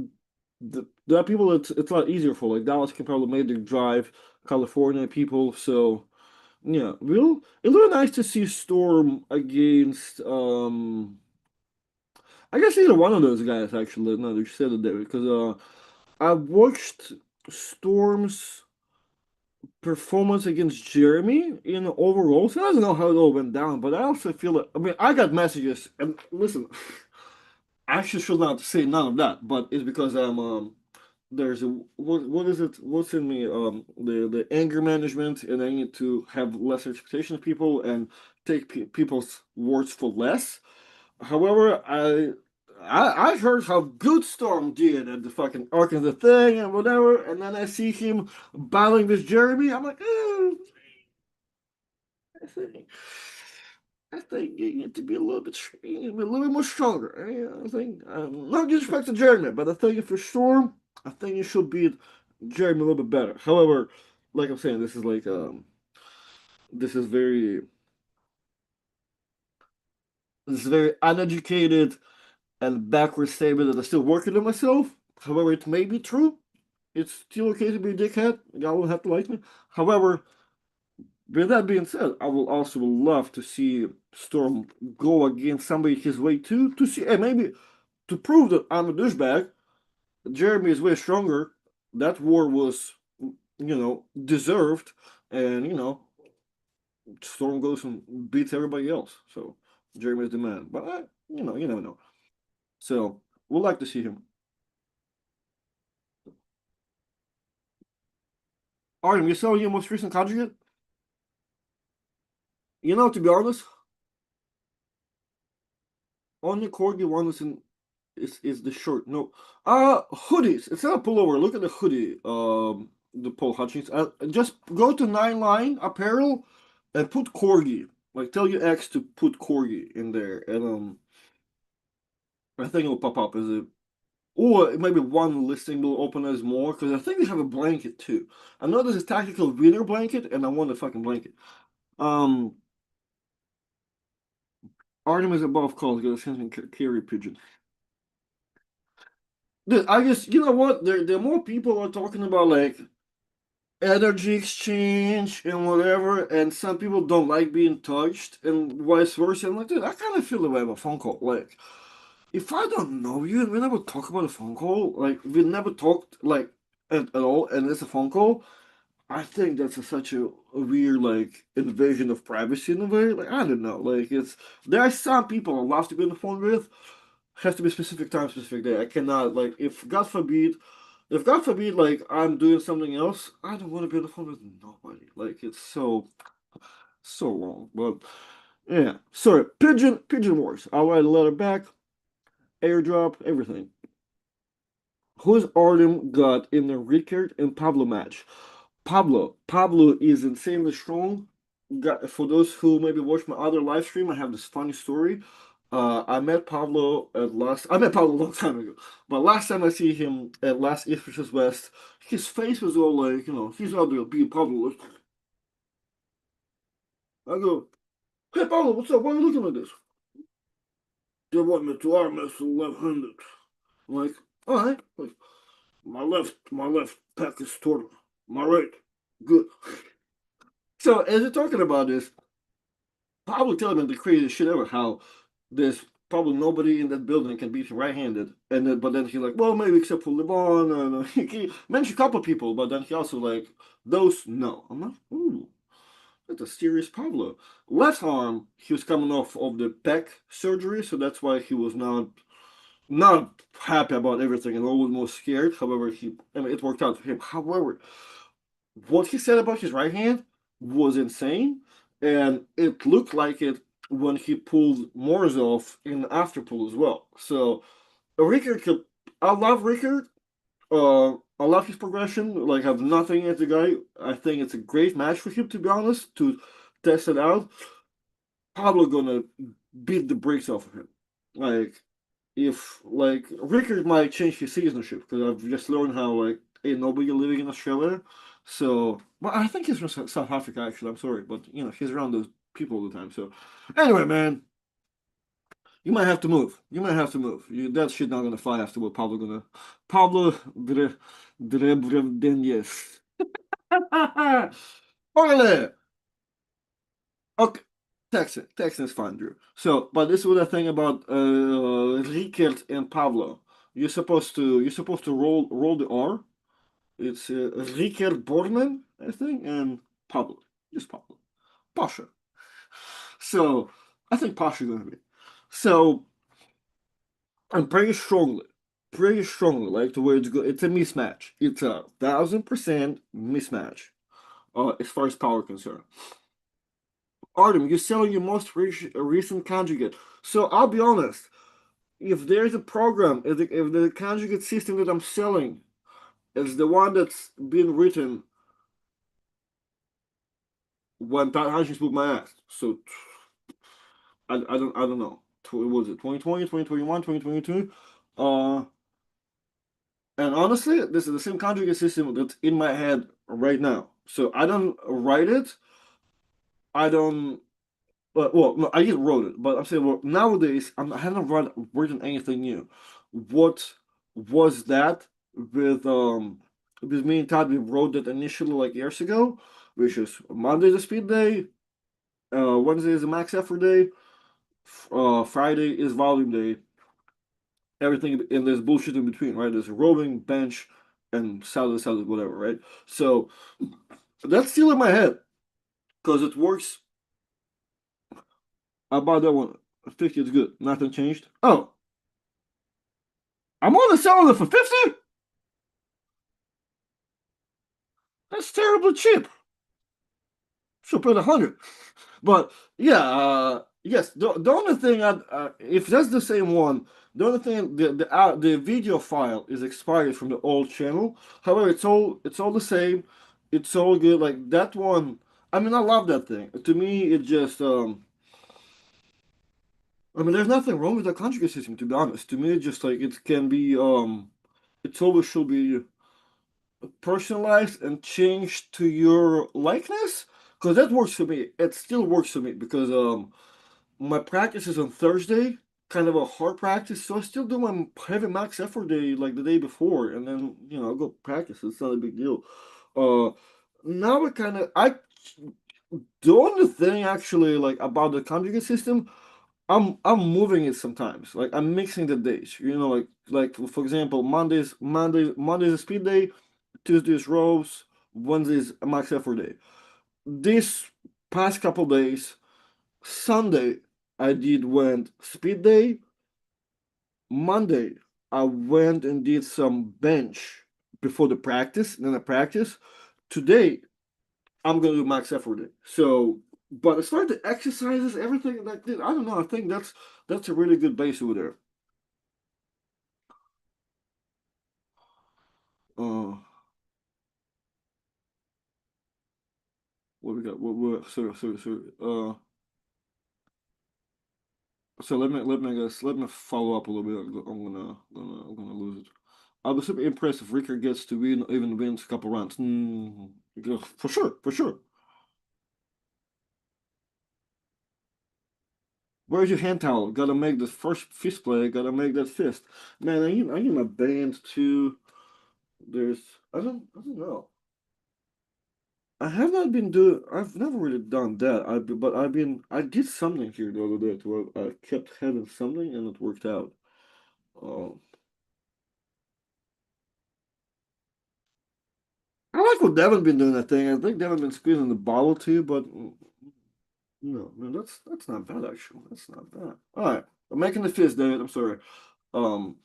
there are people, it's a lot easier for. Like Dallas can probably make the drive. California people, so. Yeah, it'll be nice to see Storm against I guess either one of those guys actually. No, you said it there because I watched Storm's performance against Jeremy in overall. So I don't know how it all went down, but I also feel that I mean I got messages and listen, I actually should not say none of that, but it's because I'm there's a what is it? What's in me? The anger management, and I need to have less expectation of people and take people's words for less. However, I heard how good Storm did at the fucking Ark of the Thing and whatever, and then I see him battling with Jeremy. I'm like, I think I think you need to be a little bit, you need to be a little bit more stronger. I think, not disrespect to Jeremy, but I think for Storm, I think you should beat Jeremy a little bit better. However, like I'm saying, this is like This is very this is very uneducated and backward statement that I still working on myself. However, it may be true. It's still okay to be a dickhead. Y'all don't have to like me. However, with that being said, I will also love to see Storm go against somebody his way too, to see, and maybe to prove that I'm a douchebag. Jeremy is way stronger. That war was, deserved, and Storm goes and beats everybody else. So Jeremy is the man. But you never know. So we'll like to see him. Artem, you saw your most recent conjugate? To be honest, only corgi one is the short. No, hoodies. It's not a pullover. Look at the hoodie. The Paul Hutchins. Just go to Nine Line Apparel and put corgi. Like tell your ex to put corgi in there, and I think it'll pop up as a. Or maybe one listing will open as more because I think they have a blanket too. I know there's a tactical winter blanket, and I want a fucking blanket. Um, Artemis above calls because it sends me carrier pigeon. Dude, I guess you know what? There are more people are talking about like energy exchange and whatever, and some people don't like being touched and vice versa. I'm like, dude, I kind of feel the way about a phone call. Like, if I don't know you and we never talk about a phone call, like we never talked like at all, and it's a phone call. I think that's such a weird like invasion of privacy in a way. Like I don't know. Like it's there are some people I love to be on the phone with. Has to be specific time, specific day. I cannot like if God forbid like I'm doing something else, I don't want to be on the phone with nobody. Like it's so wrong. But yeah, sorry. Pigeon Wars. I'll write a letter back. Airdrop everything. Who's Artem got in the Rickard and Pablo match? Pablo is insanely strong. For those who maybe watched my other live stream, I have this funny story. I met Pablo a long time ago, but last time I see him at last East versus West, his face was all like, he's out there being Pablo. I go, hey Pablo, what's up? Why are you looking like this? They want me to arm wrestle left-handed. I'm like, all right. Like, my left pack is taller. My right, good. So as you're talking about this, Pablo telling me the craziest shit ever. How there's probably nobody in that building can beat him right-handed, and then but then he's like, well, maybe except for LeBron, and he mentioned a couple people, but then he also like those no. I'm like, ooh, that's a serious Pablo. Left arm, he was coming off of the pec surgery, so that's why he was not happy about everything and always more scared. However, it worked out for him. However, what he said about his right hand was insane, and it looked like it when he pulled Morozov in after pull as well. So Rickard could, I love Rickard. I love his progression. Like, I have nothing against the guy. I think it's a great match for him, to be honest, to test it out. Pablo gonna beat the brakes off of him. Like, if like Rickard might change his citizenship because I've just learned how like ain't nobody living in Australia. So, but I think he's from South Africa actually. I'm sorry, but he's around those people all the time. So, anyway, man, you might have to move. You might have to move. That shit not gonna fly after what Pablo Drebrev Orale. Okay. Texan is fine, Drew. So, but this is what I think about Rickert and Pablo. You're supposed to roll the R. It's Rickert Borman, I think, and Pablo. Just Pablo. Pasha. So I think Pasha gonna be. So I'm pretty strongly like the way it's go. It's a mismatch. It's 1,000% mismatch. As far as power concerned. Artem, you're selling your most recent conjugate. So I'll be honest. If there's a program, if the conjugate system that I'm selling is the one that's been written when Pat Hodgins put my ass, so I don't know. What was it 2020, 2021, 2022? Uh, and honestly, this is the same conjugate system that's in my head right now. So I don't write it. I don't. Well, no, I just wrote it, but I'm saying, well, nowadays I haven't written anything new. What was that with with me and Todd? We wrote it initially like years ago, which is Monday is a speed day, Wednesday is a max effort day, Friday is volume day. Everything and there's bullshit in between, right? There's rowing, bench, and salad, whatever, right? So that's still in my head because it works. About that one, 50 is good. Nothing changed. Oh, I'm on the selling it for 50? That's terribly cheap. Should put 100. But yeah, yes, the only thing if that's the same one, the only thing the video file is expired from the old channel. However, it's all the same. It's all good. Like that one, I mean, I love that thing. To me, it just I mean, there's nothing wrong with the conjugate system, to be honest. To me, it's just like it can be it's always should be personalized and changed to your likeness because that works for me. It still works for me because my practice is on Thursday, kind of a hard practice, so I still do my heavy max effort day like the day before, and then I'll go practice. It's not a big deal. Uh, Now it kind of I the only thing actually like about the conjugate system, I'm moving it sometimes. Like I'm mixing the days. Like for example, Monday's a speed day, Tuesday's rows, Wednesday's a max effort day. This past couple days, Sunday I did went speed day. Monday I went and did some bench before the practice, then I practice. Today I'm gonna do max effort day. So, but as far as the exercises, everything like this, I don't know. I think that's a really good base over there. Uh, what we got? What? Sorry. So let me follow up a little bit. I'm gonna lose it. I'll be super impressed if Ricker gets to even wins a couple rounds. Yeah, for sure. Where's your hand towel? Gotta make the first fist play. Gotta make that fist. Man, I need my band too. There's I don't know. I have not been doing. I've never really done that. But I did something here the other day to where I kept having something and it worked out. Um, I like what Devin been doing that thing. I think Devin been squeezing the bottle too, but no, man, that's not bad actually. That's not bad. All right, I'm making the fist, David. I'm sorry. Um,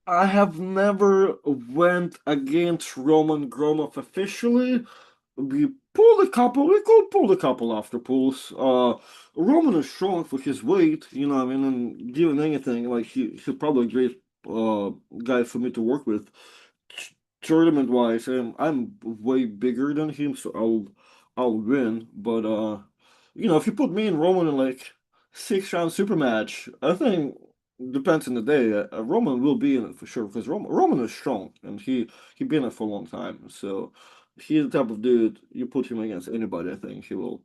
I have never went against Roman Gromov officially. We could pull a couple after pulls. Roman is strong for his weight, what I mean, and given anything, like he's probably a great guy for me to work with. Tournament wise, I'm way bigger than him, so I'll win. But if you put me and Roman in like 6 round super match, I think depends on the day. Roman will be in it for sure because Roman is strong and he been in it for a long time. So he's the type of dude you put him against anybody. I think he'll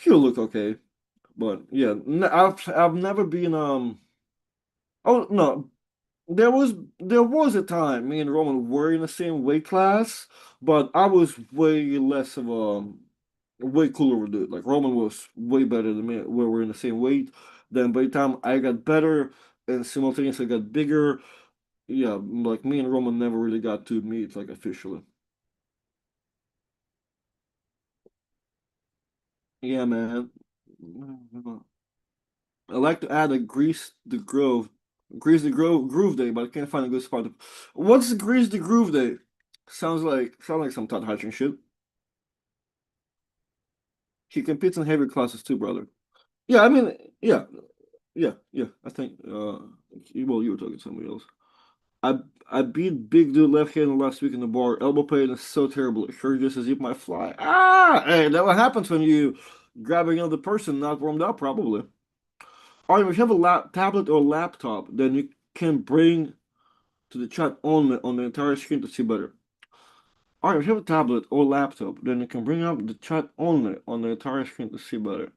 look okay. But yeah, I've never been Oh no, there was a time me and Roman were in the same weight class, but I was way less of a way cooler of a dude. Like Roman was way better than me. We were in the same weight. Then by the time I got better and simultaneously got bigger, yeah, like me and Roman never really got to meet like officially. Yeah, man. I like to add a Grease the Grove Groove Day, but I can't find a good spot. What's Grease the Groove Day? Sound like some Todd Hutchins shit. He competes in heavy classes too, brother. Yeah, I mean, yeah, yeah. I think well, you were talking to somebody else. I I beat big dude left hand last week in the bar. Elbow pain is so terrible. It sure just as if might fly. Hey, that what happens when you grab another person not warmed up, probably. Or if you have a tablet or laptop, then you can bring to the chat on the entire screen to see better. All right, if you have a tablet or laptop, then you can bring up the chat only on the entire screen to see better.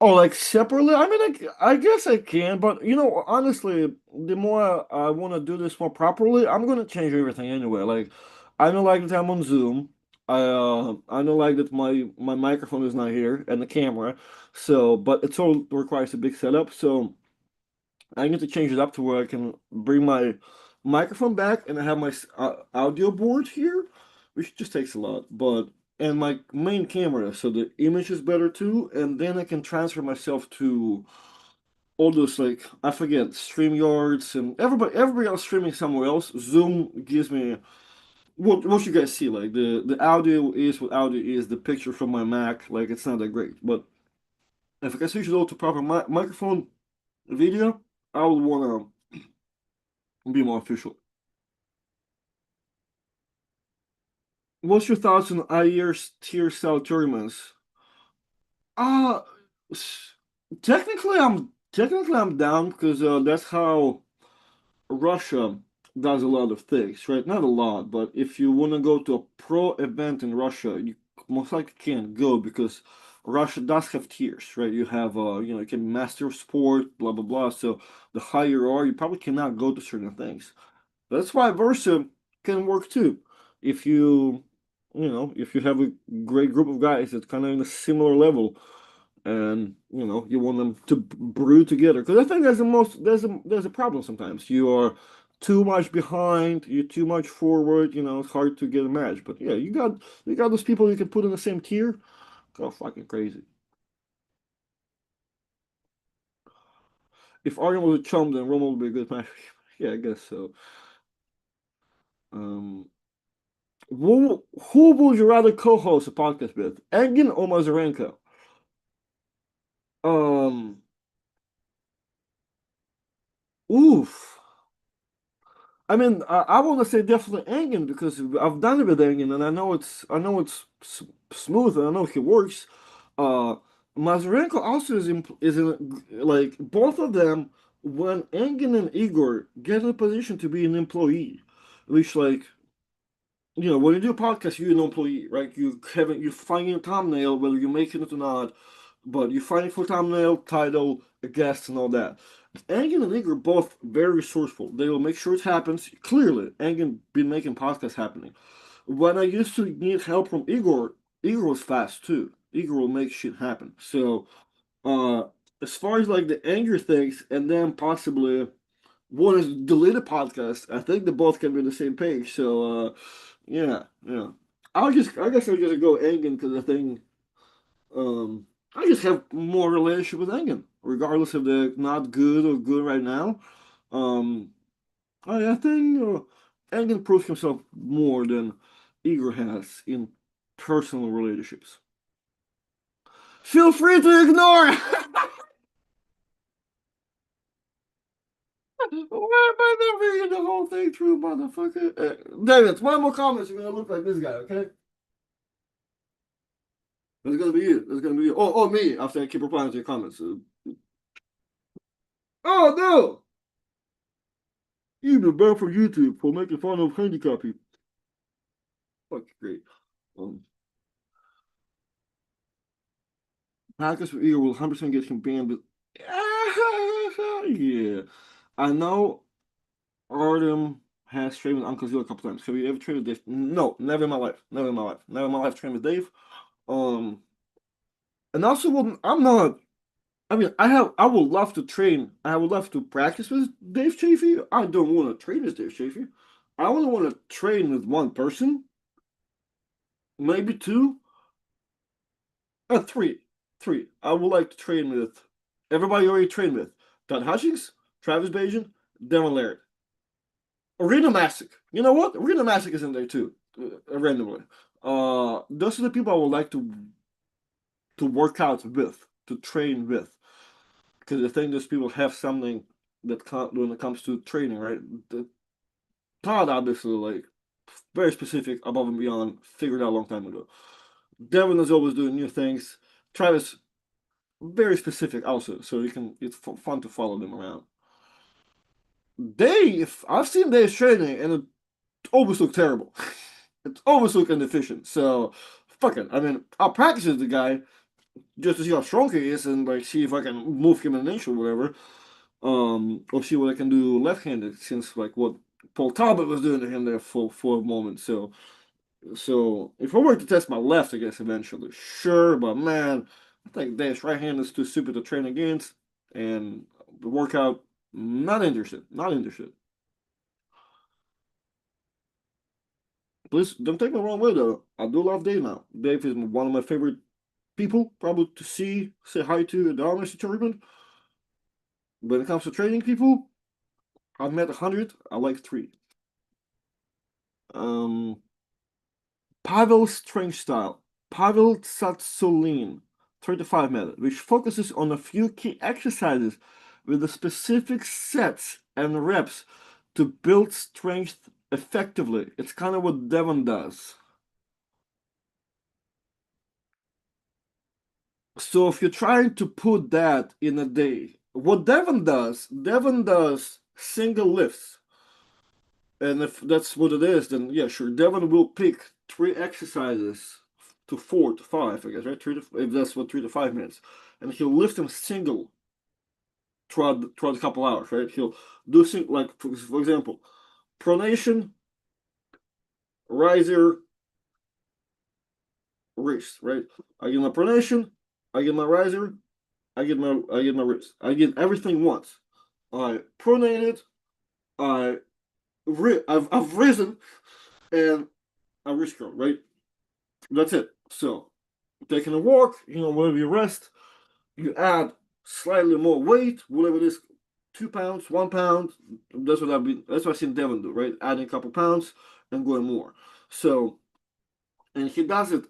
Oh, like separately? I mean, I guess I can, but honestly, the more I want to do this more properly, I'm gonna change everything anyway. Like, I don't like that I'm on Zoom. I don't like that my microphone is not here and the camera. So, but it all requires a big setup. So I need to change it up to where I can bring my microphone back and I have my audio board here, which just takes a lot. But and my main camera, so the image is better too. And then I can transfer myself to all those like I forget StreamYards and everybody else streaming somewhere else. Zoom gives me what you guys see like the audio is what audio is. The picture from my Mac like it's not that great, but if I can switch it all to proper microphone video, I would wanna be more official. What's your thoughts on IER's tier style tournaments? Uh s- technically I'm down because that's how Russia does a lot of things, right? Not a lot, but if you want to go to a pro event in Russia, you most likely can't go because Russia does have tiers, right? You have you can master of sport, blah blah blah. So the higher you are, you probably cannot go to certain things. That's why Versa can work too. If if you have a great group of guys that's kind of in a similar level, and you want them to brew together, because I think there's a problem sometimes. You are too much behind, you're too much forward. It's hard to get a match. But yeah, you got those people you can put in the same tier. Go fucking crazy. If Aryan was a chum, then Romo would be a good match. Yeah, I guess so. Um, who would you rather co-host a podcast with, Engin or Mazarenko? Um, oof. I mean, I want to say definitely Engin because I've done it with Engin and I know it's smooth and I know it works. Uh, Mazarenko also is in like both of them when Engin and Igor get in a position to be an employee, which like when you do a podcast, you're an employee, right? You finding a thumbnail, whether you're making it or not, but you're fighting for thumbnail, title, a guest, and all that. Angan and Igor are both very resourceful. They will make sure it happens. Clearly, Angan been making podcasts happening. When I used to need help from Igor, Igor was fast too. Igor will make shit happen. So, uh, as far as like the anger things, and then possibly one is delete a podcast. I think they both can be on the same page. So, yeah, yeah. I guess I'll just go Angan because I think um, I just have more relationship with Engen, regardless if they're not good or good right now. Um, I think Engen proves himself more than Igor has in personal relationships. Feel free to ignore. Why am I not reading the whole thing through, motherfucker? David, one more comment, you're gonna look like this guy, okay? That's gonna be you. That's gonna be you. Oh, me. After I keep replying to your comments. Oh no! You've been banned from YouTube for making fun of handicap people. Fuck, great. Um, Hackers with Eagle will 100% get him banned, but yeah. I know Artem has trained with Uncle Zero a couple times. Have you ever trained with Dave? No, never in my life. Never in my life. Never in my life trained with Dave. Um, and also, well, I'm not. I mean, I would love to train. I would love to practice with Dave Chafee. I don't want to train with Dave Chafee. I only want to train with one person, maybe two, three. Three. I would like to train with everybody you already trained with. Todd Hutchings, Travis Bajan, Devin Laird. Arena Masick. You know what? Arena Masick is in there too, randomly. Those are the people I would like to work out with, to train with. Because I think those people have something that when it comes to training, right? The, Todd obviously like very specific, above and beyond, figured out a long time ago. Devin is always doing new things. Travis very specific also, so it's fun to follow them around. Dave, I've seen Dave's training, and always look terrible. It's always look inefficient. So fuck it. I mean, I'll practice with the guy just to see how strong he is and like see if I can move him an inch or whatever. Or see what I can do left-handed since like what Paul Talbot was doing to him there for a moment. So if I were to test my left, I guess eventually, sure, but man, I think Dave's right hand is too stupid to train against, and the workout, not interested, not interested. Please don't take me the wrong way though. I do love Dave now. Dave is one of my favorite people, probably to see, say hi to at the Honesty Tournament. When it comes to training people, I've met 100. I like three. Um, Pavel's training style. Pavel Tsatsouline, 35 minutes, which focuses on a few key exercises with the specific sets and reps to build strength effectively. It's kind of what Devon does. So if you're trying to put that in a day, what Devon does single lifts. And if that's what it is, then yeah, sure. Devon will pick three exercises to 4 to 5, I guess, right? If that's what 3 to 5 minutes, and he'll lift them single throughout a couple hours, right? He'll do like for example, pronation, riser, wrist, right? I get my pronation, I get my riser, I get my wrist. I get everything once. I pronated, I I've risen, and I wrist curl, right? That's it. So, taking a walk, whenever you rest, you add slightly more weight, whatever it is, 2 pounds, 1 pound. That's what I've seen Devon do, right? Adding a couple pounds and going more. So, and he does it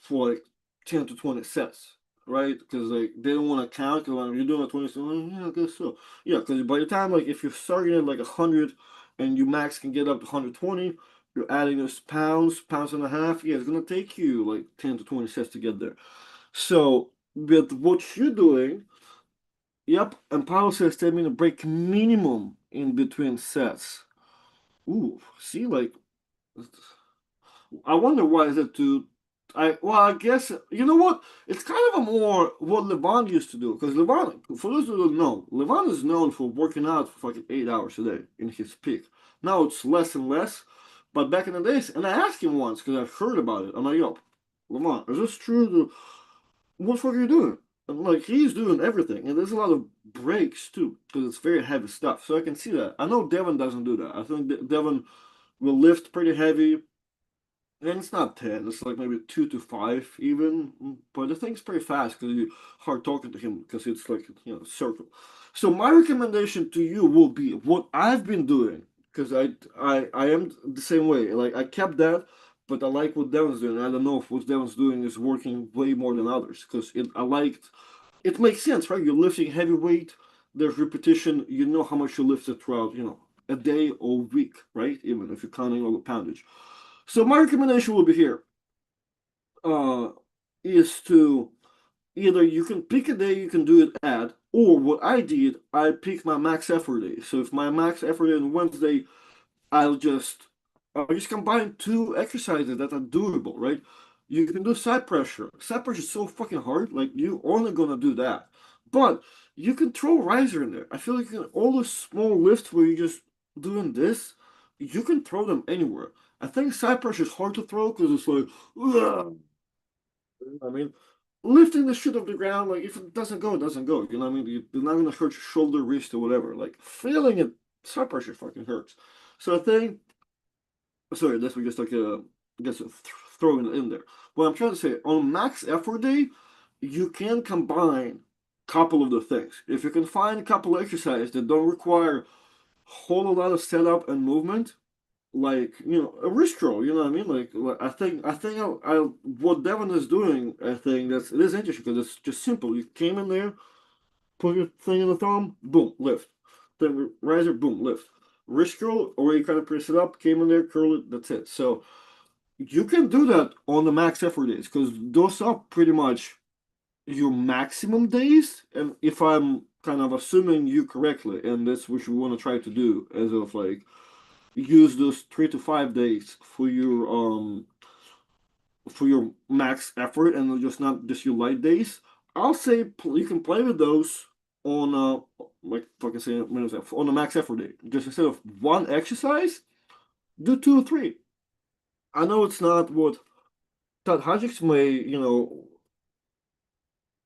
for like 10 to 20 sets, right? Because like they don't want to count. Cause like, you're doing a 20, so yeah, I guess so. Yeah, because by the time like if you're starting at like 100 and you max can get up to 120, you're adding those pounds and a half. Yeah, it's gonna take you like 10 to 20 sets to get there. So with what you're doing, yep, and Paolo says 10-minute break minimum in between sets. Ooh, see, like I wonder why is it to I guess you know what? It's kind of a more what Levon used to do because Levon, for those who don't know, Levon is known for working out for fucking 8 hours a day in his peak. Now it's less and less, but back in the days, and I asked him once because I've heard about it. I'm like, yo, Levon, is this true? What the fuck are you doing? And like he's doing everything, and there's a lot of breaks too because it's very heavy stuff. So I can see that. I know Devon doesn't do that. I think Devon will lift pretty heavy and it's not 10, it's like maybe 2 to 5 even. But the thing's pretty fast because you hard talking to him because it's like, circle. So my recommendation to you will be what I've been doing because I am the same way. Like I kept that, but I like what Devon's doing. I don't know if what Devon's doing is working way more than others because it makes sense, right? You're lifting heavy weight, there's repetition, you know how much you lifted throughout, a day or week, right? Even if you're counting all the poundage. So my recommendation will be here uh, is to either you can pick a day you can do it at, or what I did, I picked my max effort day. So if my max effort is Wednesday, I'll just combine two exercises that are doable, right? You can do side pressure. Side pressure is so fucking hard, like you only gonna do that. But you can throw riser in there. I feel like all those small lifts where you're just doing this, you can throw them anywhere. I think side pressure is hard to throw because it's like, ugh. I mean, lifting the shit off the ground, like if it doesn't go, it doesn't go. You know what I mean? You're not gonna hurt your shoulder, wrist, or whatever. Like feeling it, side pressure fucking hurts. So I think, sorry, that's just like I guess throwing it in there. What I'm trying to say, on max effort day, you can combine a couple of the things. If you can find a couple of exercises that don't require a whole lot of setup and movement, like a wrist roll, you know what I mean? Like I what Devon is doing, I think it is interesting because it's just simple. You came in there, put your thing in the thumb, boom, lift. Then riser, boom, lift. Wrist curl, or you kind of press it up, came in there, curl it, that's it. So you can do that on the max effort days because those are pretty much your maximum days. And if I'm kind of assuming you correctly, and that's what you want to try to do as of like use those 3 to 5 days for your max effort and just not just your light days. I'll say you can play with those on like fucking say on the max effort day. Just instead of one exercise, do two or three. I know it's not what Todd Hodgins may,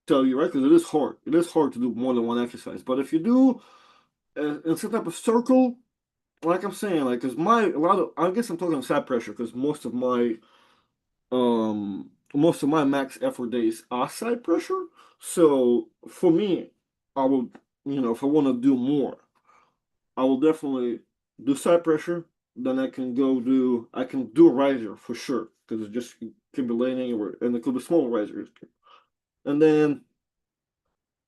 tell you, right? Because it is hard. It is hard to do more than one exercise. But if you do in some type of circle, like I'm saying, like, because a lot of, I guess I'm talking side pressure because most of my max effort days are side pressure. So for me, I would, if I want to do more, I will definitely do side pressure. Then I can do a riser for sure because it just it can be laying anywhere, and it could be small risers. And then,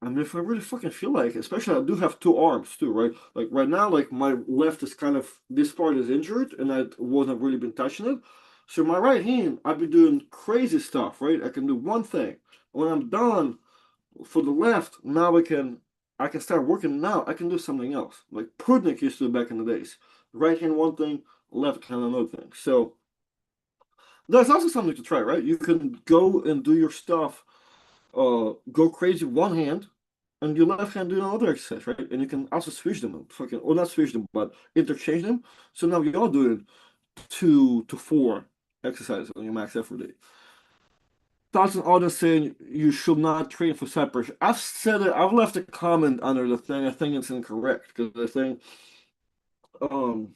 I mean, if I really fucking feel like it, especially I do have two arms too, right? Like right now, like my left is kind of this part is injured, and I wasn't really been touching it. So my right hand, I've been doing crazy stuff, right? I can do one thing. When I'm done for the left, now I can start working now. I can do something else. Like Prudnik used to do back in the days. Right hand one thing, left hand another thing. So that's also something to try, right? You can go and do your stuff, go crazy one hand, and your left hand do another exercise, right? And you can also switch them, fucking, or not switch them, but interchange them. So now you're doing 2 to 4 exercises on your max effort day. Thoughts and others saying you should not train for side pressure. I've said it. I've left a comment under the thing. I think it's incorrect because I think um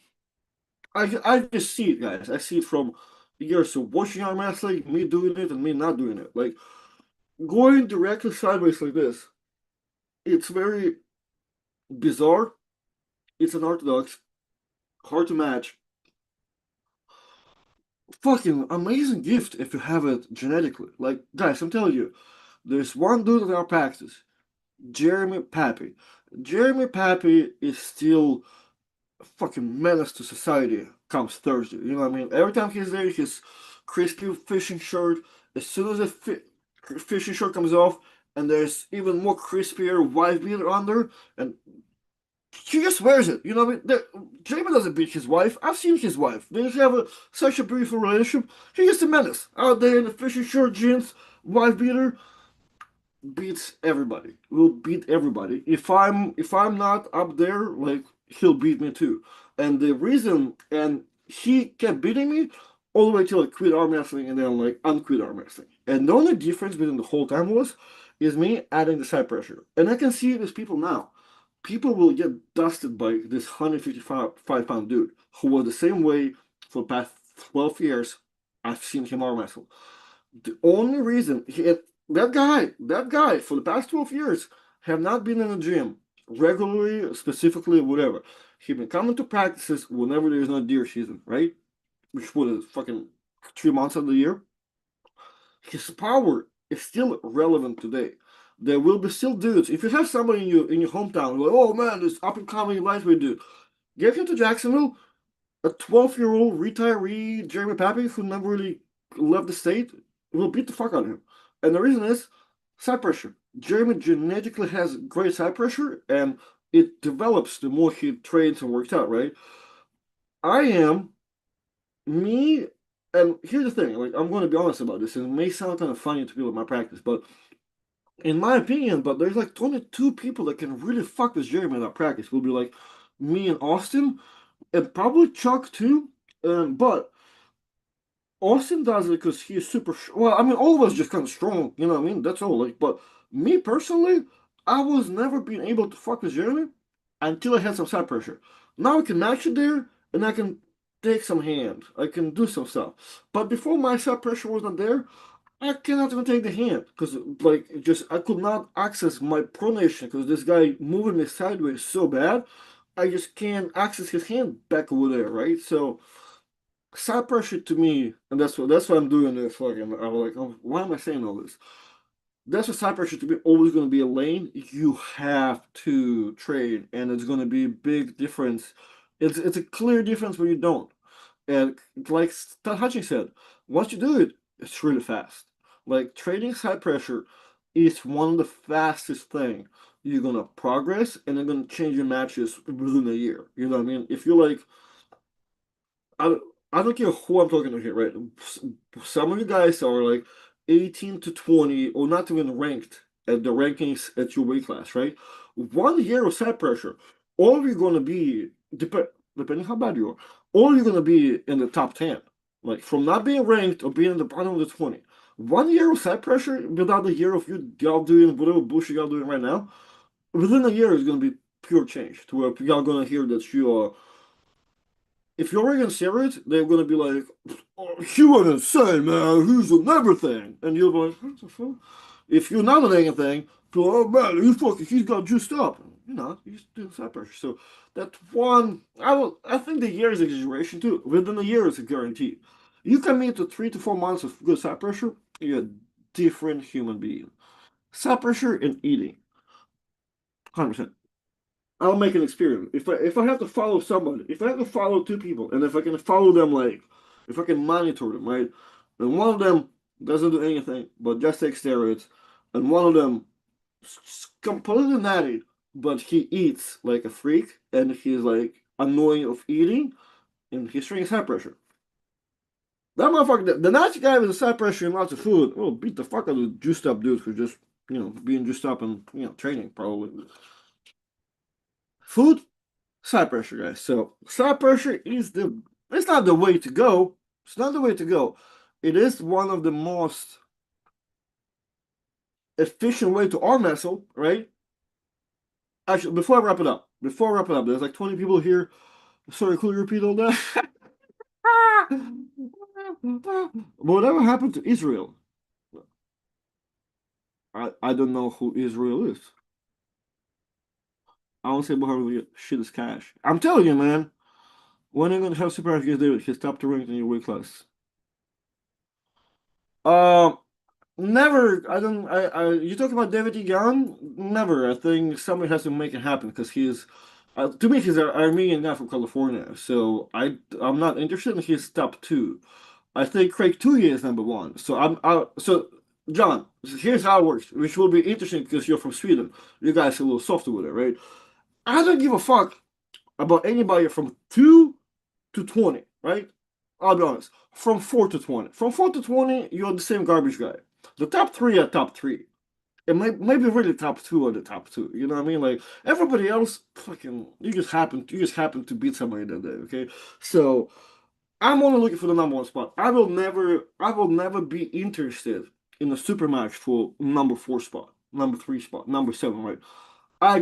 I just see it, guys. I see it from years of watching arm wrestling, me doing it and me not doing it. Like going directly sideways like this. It's very bizarre. It's unorthodox, hard to match. Fucking amazing gift if you have it genetically. Like guys, I'm telling you, there's one dude in our practice. Jeremy Pappy. Jeremy Pappy is still a fucking menace to society comes Thursday. You know what I mean? Every time he's there, his crispy fishing shirt, as soon as the fishing shirt comes off, and there's even more crispier wife beater under, and he just wears it. You know what I mean? Jeremy doesn't beat his wife. I've seen his wife. They just have such a beautiful relationship. He's just a menace out there in the fishing shirt, jeans, wife beater beats everybody. Will beat everybody. If I'm not up there, like he'll beat me too. And the reason and he kept beating me all the way till I quit arm wrestling and then like unquit arm wrestling. And the only difference between the whole time was is me adding the side pressure. And I can see it as people now. People will get dusted by this 155 pound dude who was the same way for the past 12 years. I've seen him arm wrestle. The only reason that guy for the past 12 years have not been in the gym regularly, specifically, whatever. He been coming to practices whenever there's no deer season, right? Which was fucking 3 months of the year. His power is still relevant today. There will be still dudes. If you have somebody in your hometown, like, oh man, this up and coming lightweight dude, get him to Jacksonville. A 12-year-old retiree Jeremy Pappy who never really left the state will beat the fuck out of him. And the reason is side pressure. Jeremy genetically has great side pressure and it develops the more he trains and works out, right? I am me, and here's the thing, like I'm gonna be honest about this, and it may sound kind of funny to people in my practice, but in my opinion, but there's like 22 people that can really fuck with Jeremy in our practice. Will be like me and Austin, and probably Chuck too. But Austin does it because he's super. Well, I mean, all of us just kind of strong. You know what I mean? That's all. Like, but me personally, I was never being able to fuck with Jeremy until I had some side pressure. Now I can match it there, and I can take some hand. I can do some stuff. But before my side pressure wasn't there, I cannot even take the hand because, like, just I could not access my pronation because this guy moving me sideways so bad. I just can't access his hand back over there, right? So side pressure to me, and that's why I'm doing this. Fucking, I'm like, oh, why am I saying all this? That's what side pressure to be always going to be a lane. You have to train, and it's going to be a big difference. It's a clear difference when you don't. And like Tahachi said, once you do it, it's really fast. Like training side pressure is one of the fastest thing you're gonna progress, and you're gonna change your matches within a year. You know what I mean? If you like I I don't care who I'm talking to here, right? Some of you guys are like 18 to 20 or not even ranked at the rankings at your weight class, right? 1 year of side pressure, all you're gonna be depending how bad you are, all you're gonna be in the top 10. Like from not being ranked or being in the bottom of the 20. 1 year of side pressure without a year of you y'all doing whatever bullshit y'all doing right now, within a year is gonna be pure change to where y'all gonna hear that you are if you're already on steroids, they're gonna be like, oh, "You were insane, man. He's on everything," and you'll be like, "What the fuck?" If you're not on anything, go, "Oh man, he's got juiced up." You know, he's doing side pressure. So that one, I think the year is exaggeration too. Within a year, it's a guarantee. You come into 3 to 4 months of good side pressure, you're a different human being. Side pressure and eating, 100%. I'll make an experiment. If I have to follow somebody, if I have to follow two people, and if I can follow them like, if I can monitor them, right, and one of them doesn't do anything but just take steroids, and one of them completely natty, but he eats like a freak, and he's like annoying of eating, and he's training high pressure. That motherfucker, the Nazi guy with the side pressure and lots of food, will beat the fuck out of the juiced up dude who's just, being juiced up and, training probably. Food, side pressure, guys. So side pressure it's not the way to go. It's not the way to go. It is one of the most efficient way to arm wrestle, right? Actually, before I wrap it up, there's like 20 people here. Sorry, could you repeat all that? Whatever happened to Israel? I don't know who Israel is. I don't say Muhammad shit is cash. I'm telling you, man. When are you gonna have Super against David? He's top 2 ranked in your weight class. Um, Never. I don't. You talk about David Young? Never. I think somebody has to make it happen because he's, to me, he's an Armenian guy from California. So I'm not interested in his top two. I think Craig Tuya is number one. So John, here's how it works, which will be interesting because you're from Sweden. You guys are a little softer with it, right? I don't give a fuck about anybody from 2 to 20, right? I'll be honest. From 4 to 20. From 4 to 20, you're the same garbage guy. The top three are top three. And maybe really top two are the top two. You know what I mean? Like everybody else, fucking, you just happen to beat somebody that day. Okay, so I'm only looking for the number one spot. I will never be interested in a super match for number four spot, number three spot, number seven. Right? I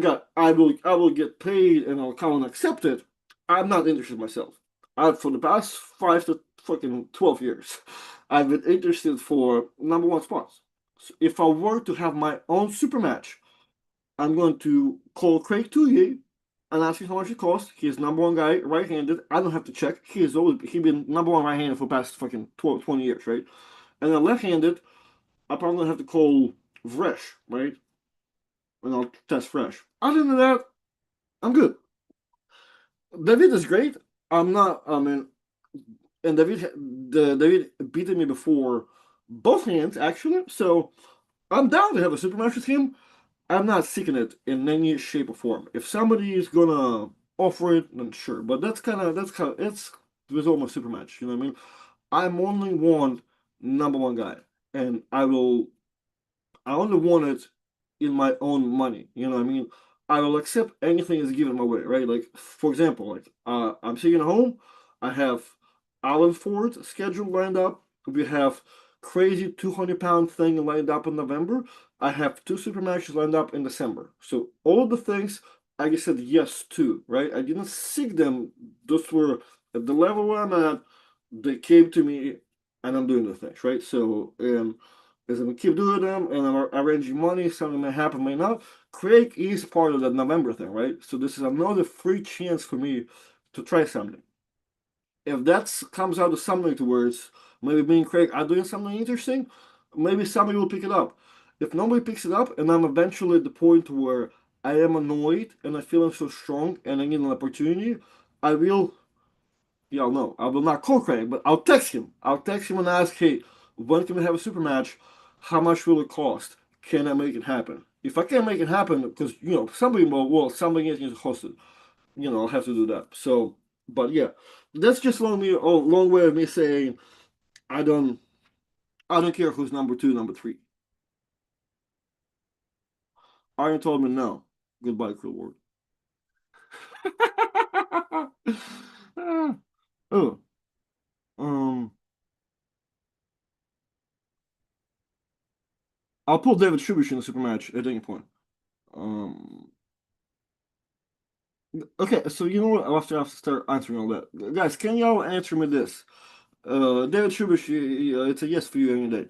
will get paid and I'll come and accept it. I'm not interested myself. For the past 5 to fucking 12 years, I've been interested for number one spots. So if I were to have my own super match, I'm going to call Craig Touye and ask him how much it costs. He's number one guy, right-handed. I don't have to check. He's been number one right-handed for the past fucking 12, 20 years, right? And then left-handed, I probably have to call Vresh, right? And I'll test Fresh. Other than that, I'm good. David is great. I'm not. I mean, and David beaten me before both hands actually. So I'm down to have a super match with him. I'm not seeking it in any shape or form. If somebody is gonna offer it, then sure. But that's kind of it's with almost super match. You know what I mean? I'm only one number one guy, and I only want it in my own money. You know what I mean? I will accept anything that's given my way, right? Like for example, like I'm sitting at home, I have Alan Ford scheduled lined up. We have crazy 200-pound thing lined up in November. I have two super matches lined up in December. So all the things I just said yes to, right? I didn't seek them. Those were at the level where I'm at. They came to me, and I'm doing the things, right? So as I keep doing them and I'm arranging money, something may happen, may not. Craig is part of that November thing, right? So this is another free chance for me to try something. If that comes out of something towards maybe me and Craig are doing something interesting, maybe somebody will pick it up. If nobody picks it up and I'm eventually at the point where I am annoyed and I feel I'm so strong and I need an opportunity, I will y'all know. I will not call Craig, but I'll text him. I'll text him and ask, hey, when can we have a super match? How much will it cost? Can I make it happen? If I can't make it happen, because somebody somebody is going to host it. I'll have to do that. So But yeah, that's just long way of me saying I don't I don't care who's number two, number three. Iron told me no. Goodbye, cruel world. Ah, oh, um, I'll pull David Shubish in the super match at any point. Um, okay, so you know what? I'll have to start answering all that. Guys, can y'all answer me this? David Shubish, it's a yes for you any day.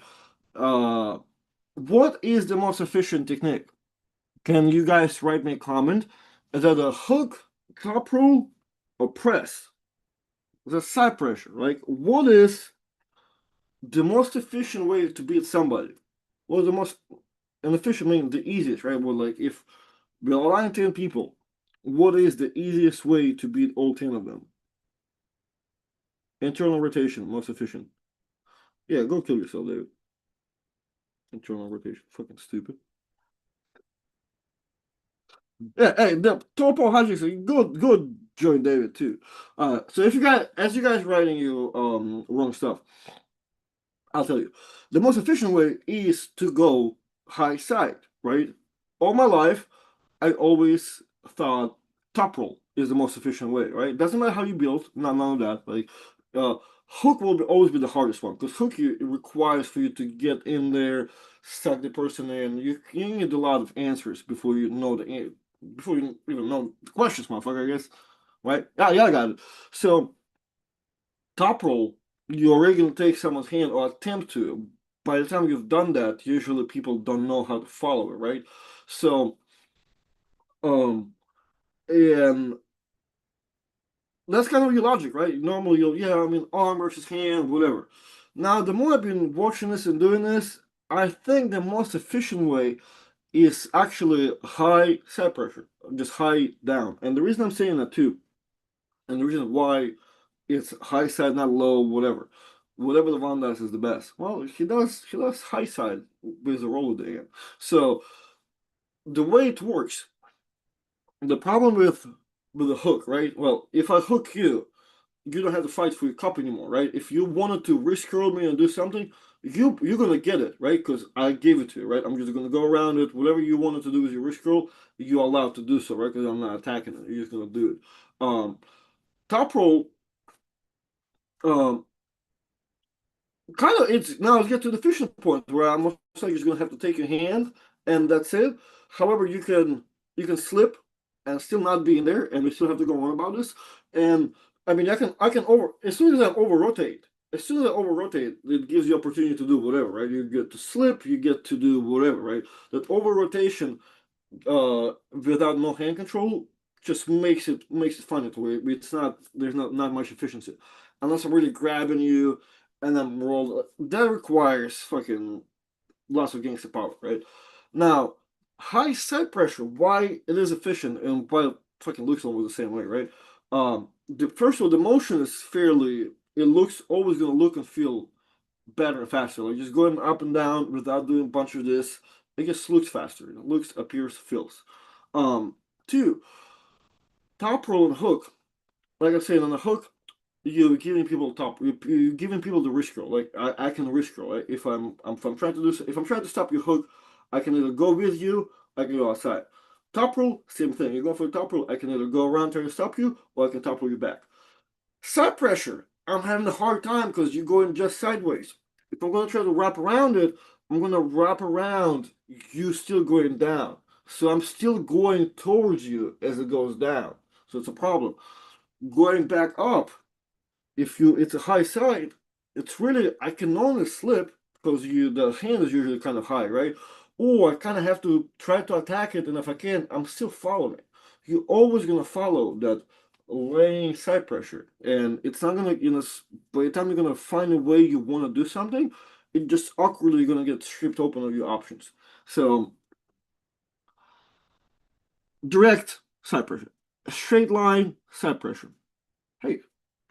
Uh, what is the most efficient technique? Can you guys write me a comment? Is that a hook, top roll, or press? The side pressure, right? What is the most efficient way to beat somebody? What is the most and efficient mean the easiest, right? Well, like if we align 10 people, what is the easiest way to beat all 10 of them? Internal rotation, most efficient. Yeah, go kill yourself, David. Internal rotation, fucking stupid. Yeah, hey, the Topo Haji, good join David too. So if you guys, as you guys writing you wrong stuff, I'll tell you. The most efficient way is to go high side, right? All my life, I always thought top roll is the most efficient way, right? Doesn't matter how you build, none of that. Like, hook will always be the hardest one because hook it requires for you to get in there, suck the person in. You need a lot of answers before you know before you even know the questions, motherfucker. I guess, right? Yeah, I got it. So top roll, you're already going to take someone's hand or attempt to. By the time you've done that, usually people don't know how to follow it, right? So, um, and that's kind of your logic, right? Normally, I mean, arm versus hand, whatever. Now, the more I've been watching this and doing this, I think the most efficient way is actually high side pressure, just high down. And the reason I'm saying that too, and the reason why it's high side, not low, whatever. Whatever the Van does is the best. Well, he does high side with the roller again. So the way it works, the problem with the hook, right? Well, if I hook you, you don't have to fight for your cup anymore, right? If you wanted to wrist curl me and do something, you're gonna get it, right? Because I gave it to you, right? I'm just gonna go around it. Whatever you wanted to do with your wrist curl, you're allowed to do so, right? Because I'm not attacking it. You're just gonna do it. Top roll, um, kind of it's now let's get to the fishing point where I'm most likely just gonna have to take your hand and that's it. However, you can slip and still not be in there, and we still have to go on about this. And I mean, I can over as soon as I over rotate, it gives you opportunity to do whatever, right? You get to slip, you get to do whatever, right? That over rotation without no hand control just makes it funny to where it's not there's not much efficiency unless I'm really grabbing you and I'm rolled. That requires fucking lots of gangster power, right? Now, high side pressure, why it is efficient and why fucking looks almost the same way, right? The first of all, the motion is fairly. It looks always gonna look and feel better and faster. Like just going up and down without doing a bunch of this, it just looks faster. It looks, appears, feels. Um, Two, top roll and hook. Like I said, on the hook, you're giving people you're giving people the risk roll. Like I can risk roll. Right? If I'm trying to do if I'm trying to stop your hook, I can either go with you, I can go outside. Top roll, same thing. You go for the top roll, I can either go around trying to stop you, or I can top roll you back. Side pressure, I'm having a hard time because you're going just sideways. If I'm going to try to wrap around it, I'm going to wrap around you still going down. So I'm still going towards you as it goes down. So it's a problem. Going back up, if you it's a high side, it's really I can only slip because you the hand is usually kind of high, right? Or I kind of have to try to attack it, and if I can, I'm still following. You're always gonna follow that laying side pressure, and it's not gonna by the time you're gonna find a way you want to do something, it just awkwardly gonna get stripped open of your options. So direct side pressure, a straight line side pressure. Hey,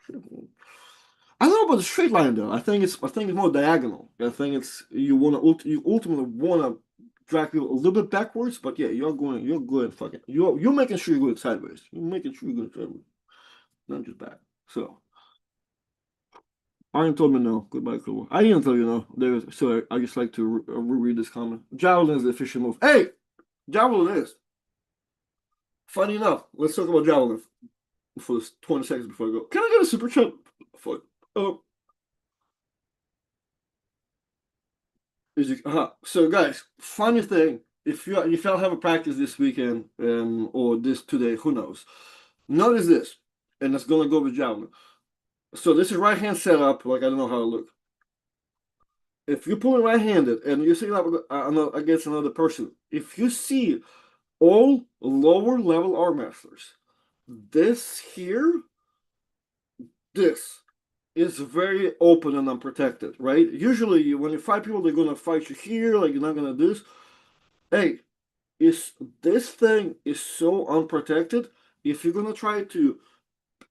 I don't know about the straight line though. I think it's more diagonal. I think it's you ultimately wanna drag people a little bit backwards, but yeah, you're going fucking you're making sure you're going sideways. You're making sure you're going sideways. not just bad. So Arjen told me no. Goodbye, cool. I didn't tell you no. So I just like to reread this comment. Javelin is the efficient move. Hey, javelin is. Funny enough, let's talk about javelin for this 20 seconds before I go. Can I get a super chat? For, oh, so guys, funny thing, if y'all have a practice this weekend or this today, who knows? Notice this, and it's gonna go with javelin. So this is right hand setup, like I don't know how to look. If you pull it right handed and you see that against another person, if you see all lower level arm wrestlers, this here, this is very open and unprotected, right? Usually, when you fight people, they're gonna fight you here, like you're not gonna do this. Hey, is this thing is so unprotected. If you're gonna try to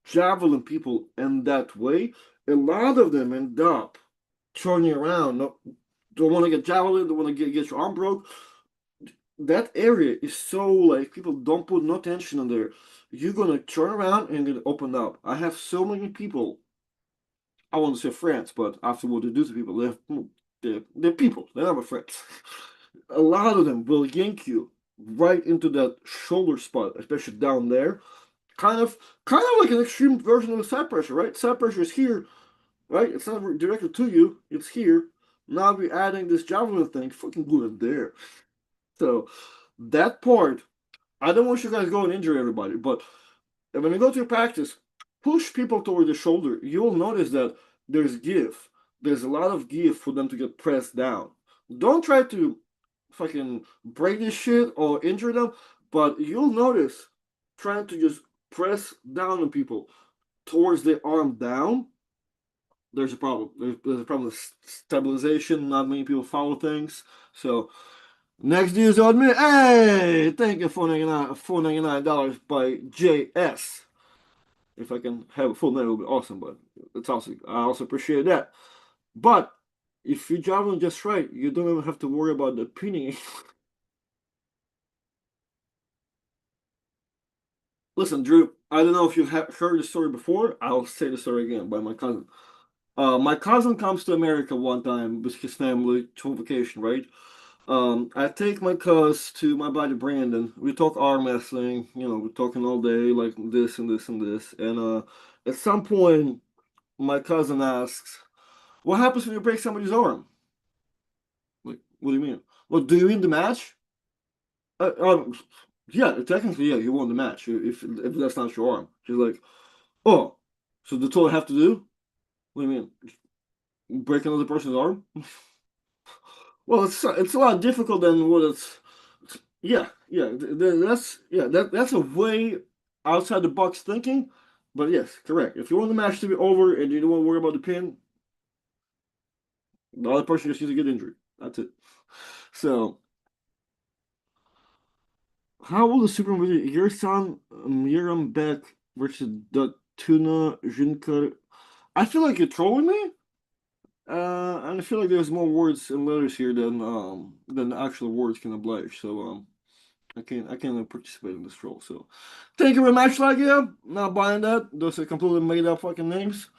javelin people in that way, a lot of them end up turning around. No, don't want to get javelin, don't want to get your arm broke. That area is so like people don't put no tension in there. You're gonna turn around and get opened up. I have so many people. I want to say friends, but after what they do to people, they're people. They're never friends. A lot of them will yank you right into that shoulder spot, especially down there. Kind of like an extreme version of the side pressure, right? Side pressure is here, right? It's not directed to you, it's here. Now we're adding this javelin thing, fucking glue it there. So that part, I don't want you guys to go and injure everybody, but when you go to your practice, push people toward the shoulder. You'll notice that there's give. There's a lot of give for them to get pressed down. Don't try to fucking break this shit or injure them, but you'll notice trying to just press down on people towards the arm down, there's a problem. There's a problem with stabilization. Not many people follow things. So next news on me. Hey, thank you for $499 by JS. If I can have a full name, it would be awesome. But it's also I also appreciate that. But if you javelin just right, you don't even have to worry about the pinning. Listen, Drew. I don't know if you have heard the story before. I'll say the story again by my cousin. My cousin comes to America one time with his family to vacation, right? I take my cuz to my buddy Brandon. We talk arm wrestling, we're talking all day, like this and this and this. And at some point, my cousin asks, "What happens when you break somebody's arm?" Like, what do you mean? Well, do you win the match? Uh, um, yeah, technically, yeah, you won the match if that's not your arm. She's like, "Oh, so that's all I have to do?" What do you mean? Break another person's arm? Well, it's a lot difficult than what it's. Yeah, yeah, that's a way outside the box thinking, but yes, correct. If you want the match to be over and you don't want to worry about the pin, the other person just needs to get injured. That's it. So, how will the Super movie your son Miram Beck versus the Tuna Jinkar? I feel like you're trolling me. And I feel like there's more words and letters here than the actual words can oblige. So I can't participate in this troll. So thank you very much, like yeah. Not buying that. Those are completely made up fucking names.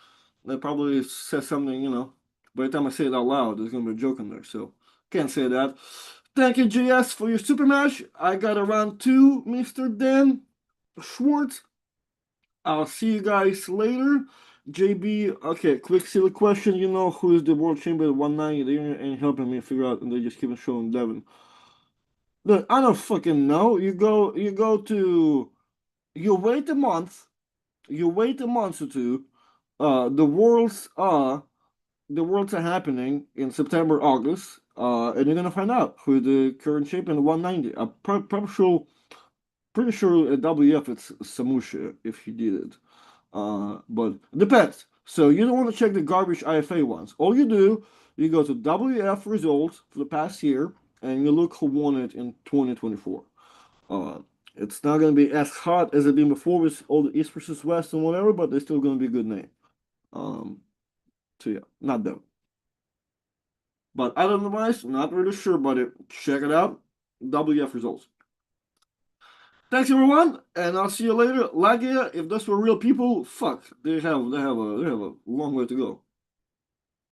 That probably says something, By the time I say it out loud, there's gonna be a joke in there. So can't say that. Thank you, GS, for your super match. I got a round two, Mr. Dan Schwartz. I'll see you guys later. JB, okay, quick silly question. You know who is the world champion at 190? They ain't helping me figure out, and they just keep on showing Devin. Look, I don't fucking know. You wait a month, you wait a month or two. The worlds are happening in September, August, and you're gonna find out who the current champion at 190. I'm pretty sure at WF it's Samusha if he did it. But it depends. So you don't want to check the garbage IFA ones. All you do, you go to WF results for the past year, and you look who won it in 2024. Uh, it's not going to be as hot as it been before with all the East versus West and whatever, but they're still going to be a good name. Um, so yeah, not them. But otherwise, not really sure about it. Check it out. WF results. Thanks everyone, and I'll see you later. Lagia, if those were real people, fuck, they have a long way to go.